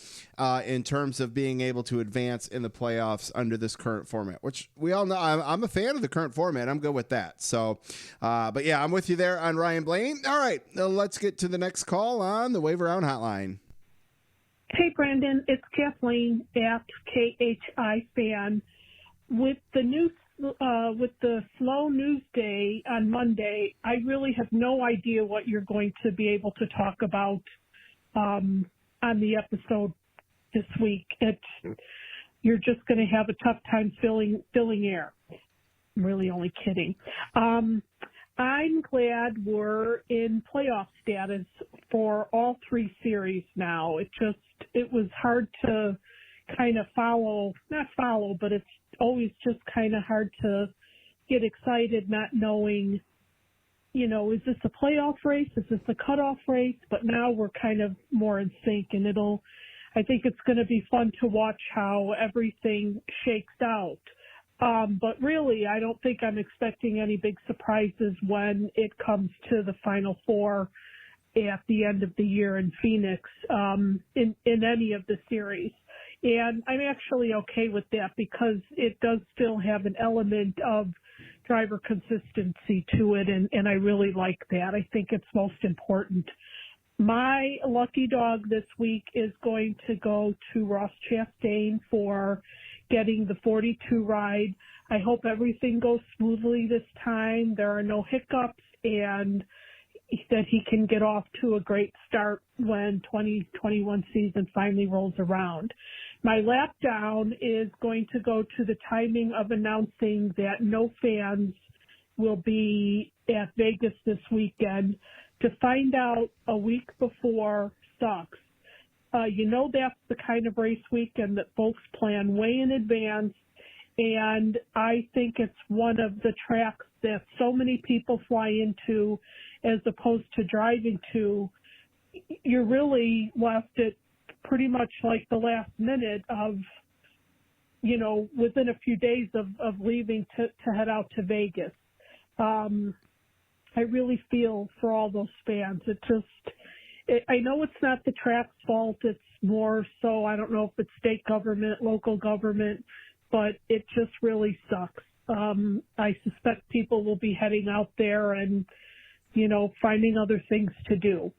Speaker 2: in terms of being able to advance in the playoffs under this current format, which we all know. I'm a fan of the current format. I'm good with that. So, but yeah, I'm with you there on Ryan Blaney. All right, let's get to the next call on the Wave Around Hotline.
Speaker 7: Hey, Brandon, it's Kathleen at KHI Fan. With the slow news day on Monday, I really have no idea what you're going to be able to talk about on the episode this week. You're just going to have a tough time filling air. I'm really only kidding. I'm glad we're in playoff status for all three series now. It was hard to kind of not follow, but it's always just kind of hard to get excited not knowing, is this a playoff race? Is this a cutoff race? But now we're kind of more in sync, and I think it's going to be fun to watch how everything shakes out. But really, I don't think I'm expecting any big surprises when it comes to the Final Four at the end of the year in Phoenix, in any of the series. And I'm actually okay with that because it does still have an element of driver consistency to it, and I really like that. I think it's most important. My lucky dog this week is going to go to Ross Chastain for getting the 42 ride. I hope everything goes smoothly this time. There are no hiccups, and that he can get off to a great start when 2021 season finally rolls around. My lap down is going to go to the timing of announcing that no fans will be at Vegas this weekend. To find out a week before sucks. That's the kind of race weekend that folks plan way in advance, and I think it's one of the tracks that so many people fly into as opposed to driving to. You're really left at pretty much like the last minute of, within a few days of leaving to head out to Vegas. I really feel for all those fans. I know it's not the track's fault. It's more so, I don't know if it's state government, local government, but it just really sucks. I suspect people will be heading out there and, finding other things to do.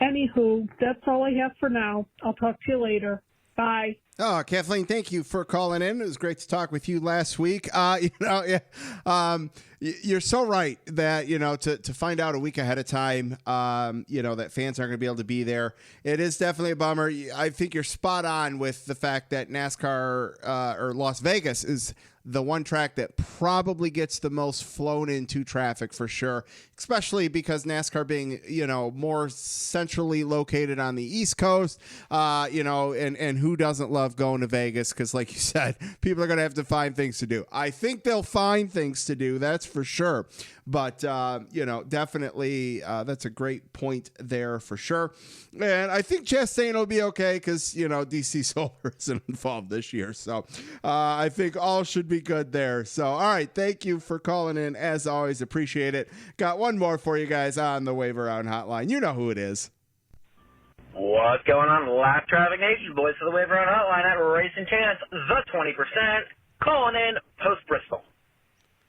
Speaker 7: Anywho, that's all I have for now. I'll talk to you later. Bye.
Speaker 2: Oh, Kathleen, thank you for calling in. It was great to talk with you last week. You're so right that, to find out a week ahead of time, that fans aren't going to be able to be there. It is definitely a bummer. I think you're spot on with the fact that NASCAR or Las Vegas is the one track that probably gets the most flown into traffic for sure, especially because NASCAR being, more centrally located on the East Coast, and who doesn't love going to Vegas? Because like you said, people are going to have to find things to do. I think they'll find things to do. That's for sure. But, definitely that's a great point there for sure. And I think Chastain will be okay because, DC Solar isn't involved this year. So I think all should be good there. So, all right. Thank you for calling in. As always, appreciate it. Got one more for you guys on the Wave Around Hotline. You know who it is.
Speaker 8: What's going on, Lap Traffic Nation? Boys for the Wave Around Hotline at Racing Chance, the 20%, calling in post-Bristol.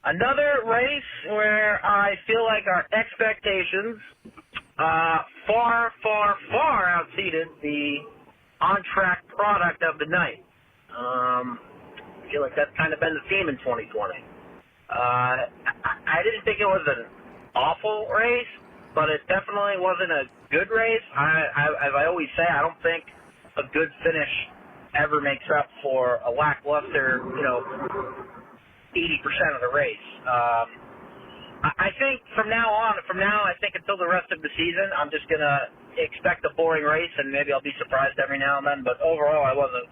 Speaker 8: Another race where I feel like our expectations far, far, far outseated the on-track product of the night. I feel like that's kind of been the theme in 2020. I didn't think it was an awful race, but it definitely wasn't a good race. As I always say, I don't think a good finish ever makes up for a lackluster, 80% of the race. I think from now, I think until the rest of the season, I'm just going to expect a boring race, and maybe I'll be surprised every now and then. But overall, I wasn't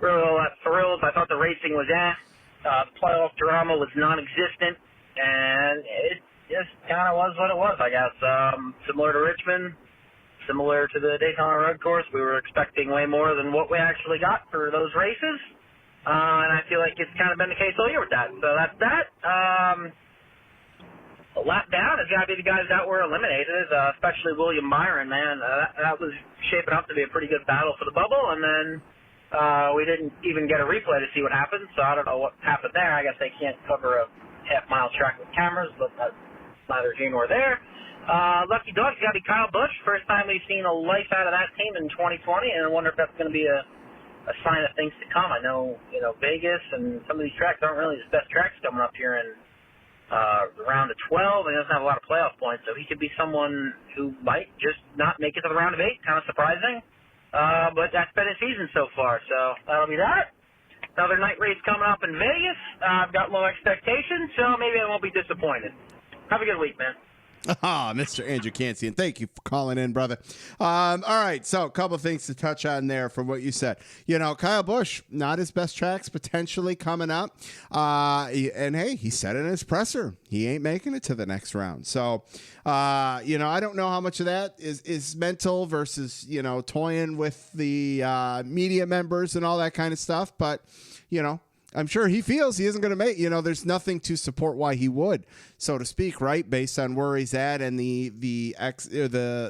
Speaker 8: really all that thrilled. I thought the racing was the playoff drama was non-existent, and it just kind of was what it was, I guess. Similar to Richmond, similar to the Daytona Road Course, we were expecting way more than what we actually got for those races. And I feel like it's kind of been the case all year with that. So that's that. A lap down has got to be the guys that were eliminated, especially William Byron, man. That was shaping up to be a pretty good battle for the bubble. And then we didn't even get a replay to see what happened, so I don't know what happened there. I guess they can't cover a half-mile track with cameras, but that's neither here nor there. Lucky dog's got to be Kyle Busch. First time we've seen a life out of that team in 2020, and I wonder if that's going to be a sign of things to come. I know, Vegas and some of these tracks aren't really his best tracks coming up here in the round of 12, and he doesn't have a lot of playoff points, so he could be someone who might just not make it to the round of 8. Kind of surprising, but that's been his season so far, so that'll be that. Another night race coming up in Vegas. I've got low expectations, so maybe I won't be disappointed. Have a good week, man.
Speaker 2: Mr. Andrew Cansian, thank you for calling in, brother. All right, so a couple of things to touch on there from what you said. Kyle Busch, not his best tracks potentially coming up. And, hey, he said in his presser, he ain't making it to the next round. So, I don't know how much of that is mental versus, toying with the media members and all that kind of stuff. But, I'm sure he feels he isn't going to make, there's nothing to support why he would, so to speak, right? Based on where he's at and the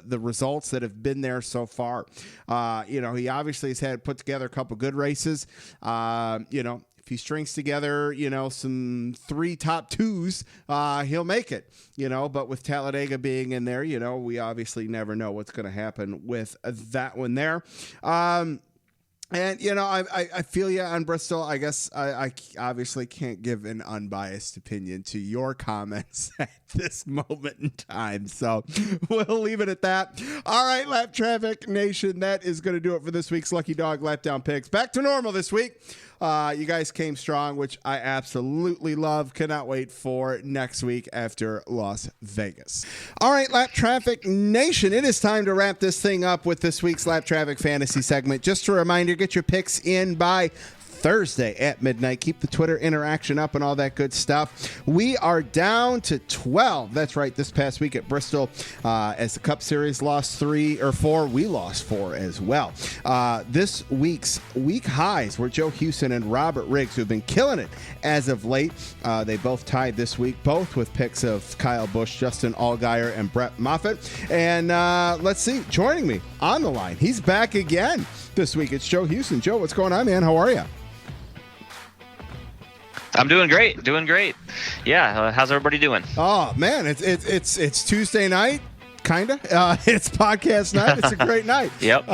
Speaker 2: results that have been there so far. He obviously has put together a couple good races. If he strings together, some 3 top 2s, he'll make it, but with Talladega being in there, we obviously never know what's going to happen with that one there. And, I feel you on Bristol. I guess I obviously can't give an unbiased opinion to your comments at this moment in time. So we'll leave it at that. All right, Lap Traffic Nation, that is going to do it for this week's Lucky Dog Lap Down Picks. Back to normal this week. You guys came strong, which I absolutely love. Cannot wait for next week after Las Vegas. All right, Lap Traffic Nation, it is time to wrap this thing up with this week's Lap Traffic Fantasy segment. Just a reminder, get your picks in by Thursday at midnight. Keep the Twitter interaction up and all that good stuff. We are down to 12. That's right. This past week at Bristol, as the Cup Series lost 3 or 4, we lost 4 as well. This week's week highs were Joe Houston and Robert Riggs, who've been killing it as of late. They both tied this week, both with picks of Kyle Busch, Justin Allgaier, and Brett Moffitt. And let's see, joining me on the line, he's back again this week. It's Joe Houston. Joe, what's going on, man? How are you?
Speaker 9: I'm doing great. Yeah, how's everybody doing?
Speaker 2: Oh man, it's Tuesday night, kinda. It's podcast night. It's a great night.
Speaker 9: Yep.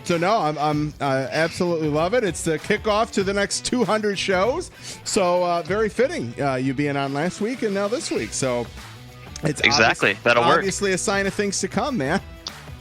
Speaker 2: So no, I'm absolutely love it. It's the kickoff to the next 200 shows. So very fitting. You being on last week and now this week. So it's
Speaker 9: exactly that'll work.
Speaker 2: Obviously a sign of things to come, man.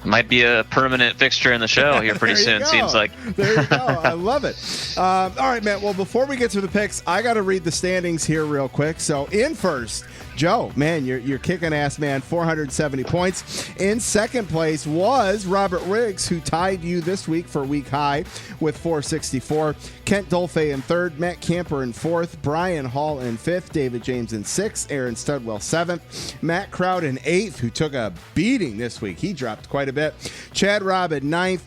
Speaker 9: Might be a permanent fixture in the show here pretty soon, seems like.
Speaker 2: There you go. I love it. All right, man. Well, before we get to the picks, I got to read the standings here real quick. So in first, Joe, man, you're kicking ass, man. 470 points. In second place was Robert Riggs, who tied you this week for week high with 464. Kent Dolphy in third, Matt Camper in fourth, Brian Hall in fifth, David James in sixth, Aaron Studwell seventh, Matt Crowd in eighth, who took a beating this week. He dropped quite quite a bit. Chad Robb in 9th,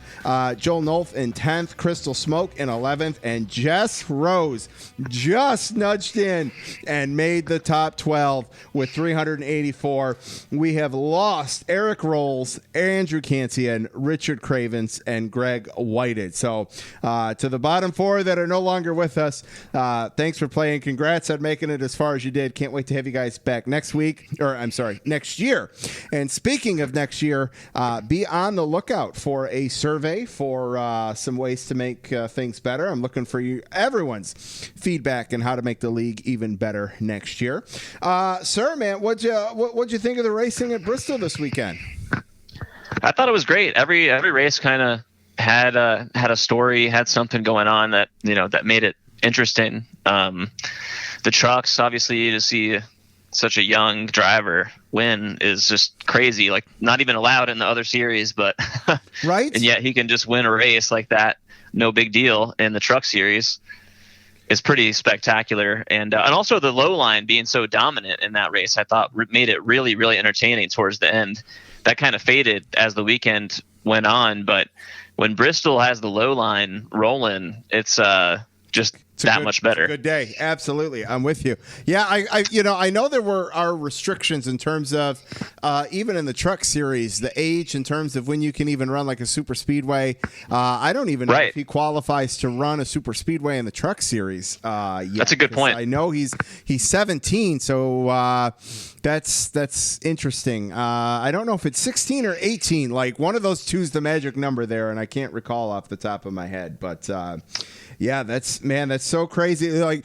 Speaker 2: Joel Nolf in 10th, Crystal Smoke in 11th, and Jess Rose just nudged in and made the top 12 with 384. We have lost Eric Rolls, Andrew Cantian, Richard Cravens, and Greg Whited. So to the bottom 4 that are no longer with us, thanks for playing. Congrats on making it as far as you did. Can't wait to have you guys back next year. And speaking of next year, be on the lookout for a survey for some ways to make things better. I'm looking for everyone's feedback and how to make the league even better next year. Sir, man, what'd you think of the racing at Bristol this weekend?
Speaker 9: I thought it was great. Every race kind of had a story, had something going on that made it interesting. The trucks, obviously, to see such a young driver win is just crazy. Like, not even allowed in the other series, but
Speaker 2: right.
Speaker 9: And yet he can just win a race like that, no big deal, in the truck series is pretty spectacular. And also the low line being so dominant in that race, I thought made it really, really entertaining towards the end. That kind of faded as the weekend went on, but when Bristol has the low line rolling, it's just much better.
Speaker 2: Good day. Absolutely. I'm with you. Yeah. I know there are restrictions in terms of even in the truck series, the age in terms of when you can even run like a super speedway. I don't even know if he qualifies to run a super speedway in the truck series. Yet,
Speaker 9: that's a good point.
Speaker 2: I know he's 17. So that's interesting. I don't know if it's 16 or 18, like one of those two's the magic number there. And I can't recall off the top of my head, but yeah, that's so crazy. Like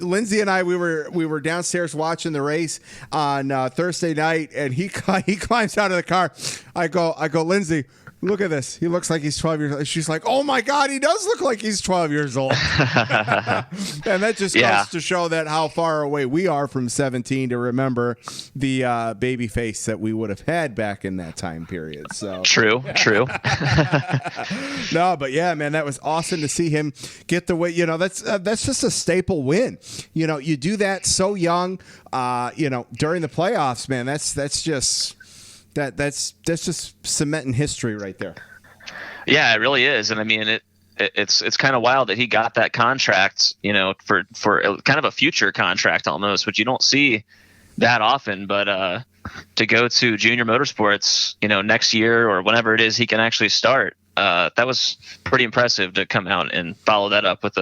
Speaker 2: Lindsay and I, we were downstairs watching the race on Thursday night, and he climbs out of the car. I go, Lindsay, look at this. He looks like he's 12 years old. She's like, oh my God, he does look like he's 12 years old. And that just goes to show that how far away we are from 17 to remember the baby face that we would have had back in that time period. So
Speaker 9: true.
Speaker 2: No, but yeah, man, that was awesome to see him get the way. That's just a staple win. You do that so young. During the playoffs, man. That's just cementing history right there.
Speaker 9: Yeah, it really is. And I mean, it's kind of wild that he got that contract, for kind of a future contract almost, which you don't see that often. But to go to junior motorsports, next year or whenever it is he can actually start, that was pretty impressive to come out and follow that up with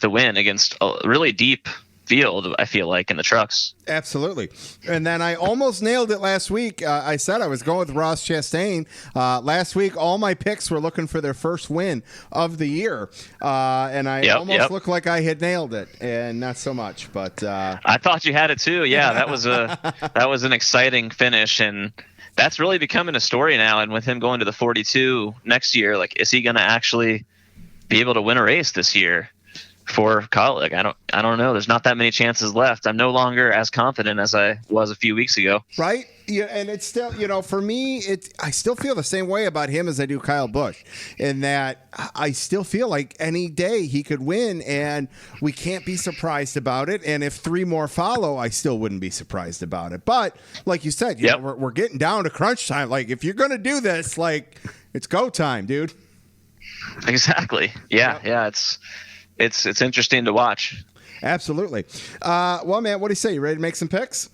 Speaker 9: a win against a really deep field, I feel like, in the trucks.
Speaker 2: Absolutely. And then I almost nailed it last week. I said I was going with Ross Chastain. Last week, all my picks were looking for their first win of the year. And I almost looked like I had nailed it, and not so much. But
Speaker 9: I thought you had it too. Yeah, that was an exciting finish, and that's really becoming a story now. And with him going to the 42 next year, like, is he going to actually be able to win a race this year? For college, I don't know. There's not that many chances left. I'm no longer as confident as I was a few weeks ago.
Speaker 2: Right? Yeah, and it's still, for me, I still feel the same way about him as I do Kyle Busch, in that I still feel like any day he could win, and we can't be surprised about it. And if 3 more follow, I still wouldn't be surprised about it. But like you said, we're getting down to crunch time. Like, if you're going to do this, like, it's go time, dude.
Speaker 9: Exactly. Yeah. It's interesting to watch.
Speaker 2: Absolutely. Well, man, what do you say? You ready to make some picks?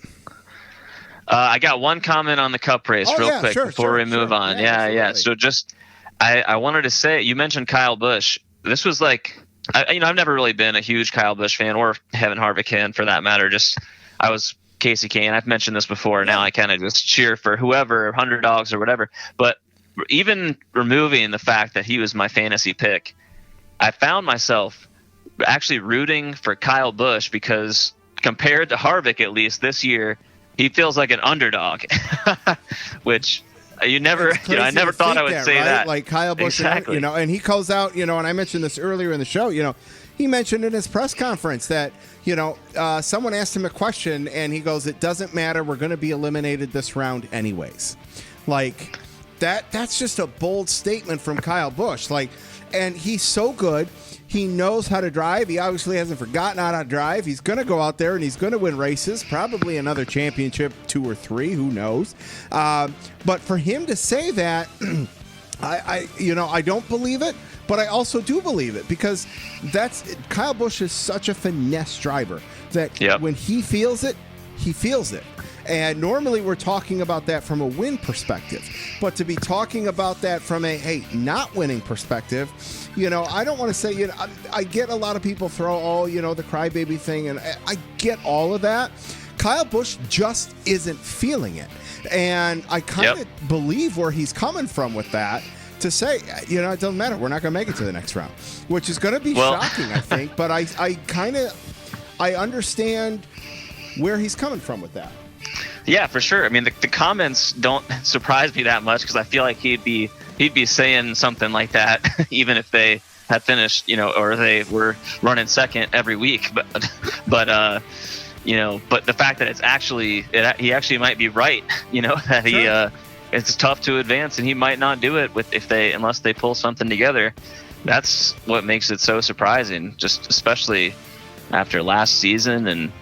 Speaker 9: I got one comment on the Cup race real quick before we move on. Yeah. So just, I wanted to say, you mentioned Kyle Busch. This was like, I've never really been a huge Kyle Busch fan, or Kevin Harvick fan for that matter. Just, I was Casey Kane. I've mentioned this before. Now I kind of just cheer for whoever, $100 or whatever. But even removing the fact that he was my fantasy pick, I found myself actually rooting for Kyle Busch, because compared to Harvick, at least this year, he feels like an underdog, which I never thought I would say that.
Speaker 2: Like Kyle Busch,
Speaker 9: exactly.
Speaker 2: And he calls out, and I mentioned this earlier in the show, he mentioned in his press conference that, someone asked him a question and he goes, it doesn't matter. We're going to be eliminated this round anyways. Like that's just a bold statement from Kyle Busch. Like, and he's so good. He knows how to drive. He obviously hasn't forgotten how to drive. He's going to go out there and he's going to win races, probably another championship, 2 or 3, who knows. But for him to say that, I don't believe it, but I also do believe it because Kyle Busch is such a finesse driver that when he feels it, he feels it. And normally we're talking about that from a win perspective, but to be talking about that from a, not winning perspective, I don't want to say, I get a lot of people throw, the crybaby thing, and I get all of that. Kyle Busch just isn't feeling it. And I kind of believe where he's coming from with that to say, it doesn't matter. We're not going to make it to the next round, which is going to be shocking, I think. But I understand where he's coming from with that.
Speaker 9: Yeah, for sure. I mean, the comments don't surprise me that much because I feel like he'd be saying something like that even if they had finished, or they were running second every week. But the fact that he actually might be right. That it's tough to advance and he might not do it unless they pull something together. That's what makes it so surprising, just especially after last season. And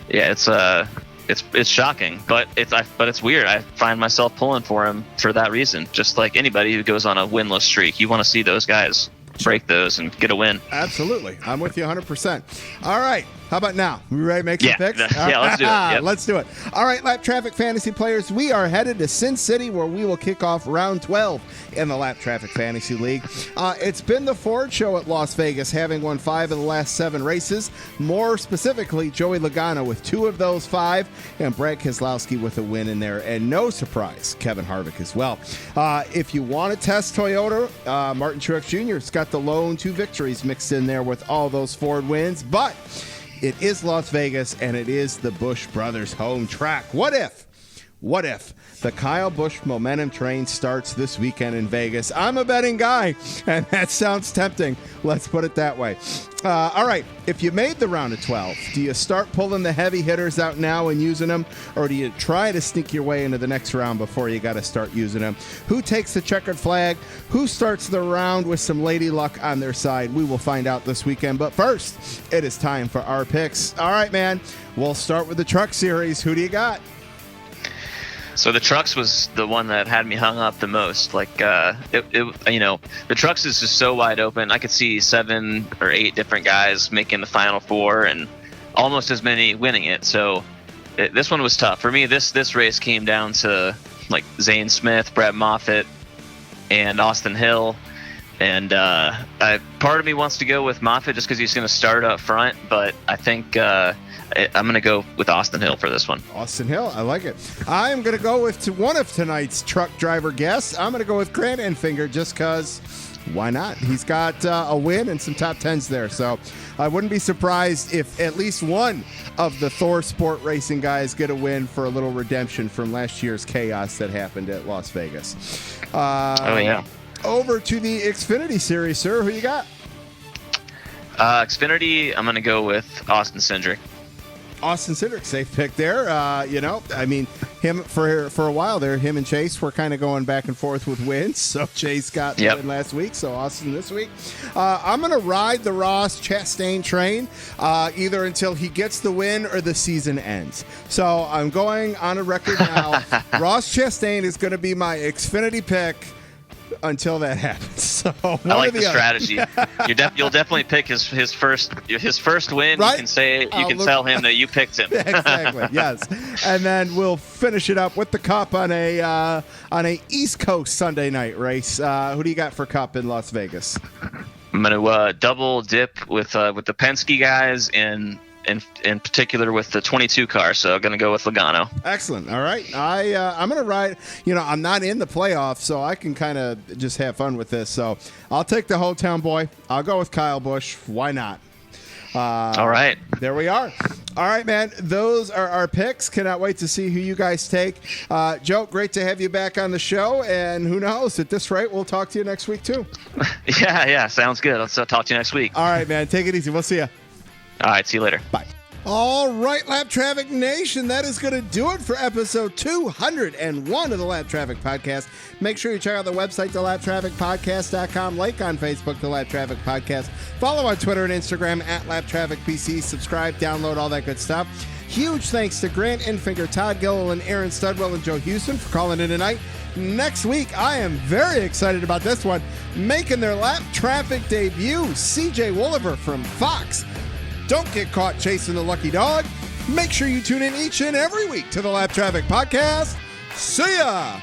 Speaker 9: it's shocking, but it's weird. I find myself pulling for him for that reason. Just like anybody who goes on a winless streak, you want to see those guys break those and get a win.
Speaker 2: Absolutely, I'm with you 100%. All right, how about now? We ready to make some picks?
Speaker 9: Yeah, let's do it. Yep.
Speaker 2: Let's do it. All right, Lap Traffic Fantasy players, we are headed to Sin City where we will kick off round 12 in the Lap Traffic Fantasy League. It's been the Ford show at Las Vegas, having won 5 of the last 7 races. More specifically, Joey Logano with 2 of those 5, and Brad Keselowski with a win in there. And no surprise, Kevin Harvick as well. If you want to test Toyota, Martin Truex Jr. has got the lone 2 victories mixed in there with all those Ford wins, but it is Las Vegas, and it is the Busch Brothers home track. What if the Kyle Busch momentum train starts this weekend in Vegas? I'm a betting guy, and that sounds tempting. Let's put it that way. All right, if you made the round of 12, do you start pulling the heavy hitters out now and using them, or do you try to sneak your way into the next round before you got to start using them? Who takes the checkered flag? Who starts the round with some lady luck on their side? We will find out this weekend. But first, it is time for our picks. All right, man, we'll start with the Truck Series. Who do you got?
Speaker 9: So the Trucks was the one that had me hung up the most. Like, the Trucks is just so wide open. I could see 7 or 8 different guys making the final 4 and almost as many winning it. So this one was tough for me. This race came down to like Zane Smith, Brett Moffitt, and Austin Hill. And part of me wants to go with Moffitt just because he's going to start up front, but I think I'm going to go with Austin Hill for this one.
Speaker 2: Austin Hill, I like it. I'm going to go with one of tonight's truck driver guests. I'm going to go with Grant Enfinger just because why not? He's got a win and some top 10s there. So I wouldn't be surprised if at least one of the Thor Sport Racing guys get a win for a little redemption from last year's chaos that happened at Las Vegas. Over to the Xfinity Series, sir. Who you got?
Speaker 9: Xfinity, I'm going to go with Austin Cindric.
Speaker 2: Austin Cindric, safe pick there. Him for a while there, him and Chase were kind of going back and forth with wins. So Chase got the win last week, so Austin this week. I'm going to ride the Ross Chastain train either until he gets the win or the season ends. So I'm going on a record now. Ross Chastain is going to be my Xfinity pick until that happens. So
Speaker 9: I like the strategy. You'll definitely pick his first win.
Speaker 2: Right?
Speaker 9: You can say tell him that you picked him.
Speaker 2: Exactly. Yes. And then we'll finish it up with the Cup on a East Coast Sunday night race. Who do you got for Cup in Las Vegas?
Speaker 9: I'm going to double dip with the Penske guys in particular with the 22 car, so I'm going to go with Logano.
Speaker 2: Excellent. All right. I'm going to ride, I'm not in the playoffs, so I can kind of just have fun with this. So I'll take the Hometown boy. I'll go with Kyle Busch. Why not?
Speaker 9: All right.
Speaker 2: There we are. All right, man. Those are our picks. Cannot wait to see who you guys take. Joe, great to have you back on the show. And who knows, at this rate, we'll talk to you next week, too.
Speaker 9: Yeah. Sounds good. Let's talk to you next week.
Speaker 2: All right, man. Take it easy. We'll see you.
Speaker 9: All right. See you later.
Speaker 2: Bye. All right, Lap Traffic Nation, that is going to do it for episode 201 of the Lap Traffic Podcast. Make sure you check out the website, thelaptrafficpodcast.com, like on Facebook, The Lap Traffic Podcast, follow on Twitter and Instagram at LapTrafficPC, subscribe, download, all that good stuff. Huge thanks to Grant Enfinger, Todd Gilliland, Aaron Studwell, and Joe Houston for calling in tonight. Next week, I am very excited about this one. Making their Lap Traffic debut, CJ Wolliver from Fox. Don't get caught chasing the lucky dog. Make sure you tune in each and every week to the Lap Traffic Podcast. See ya!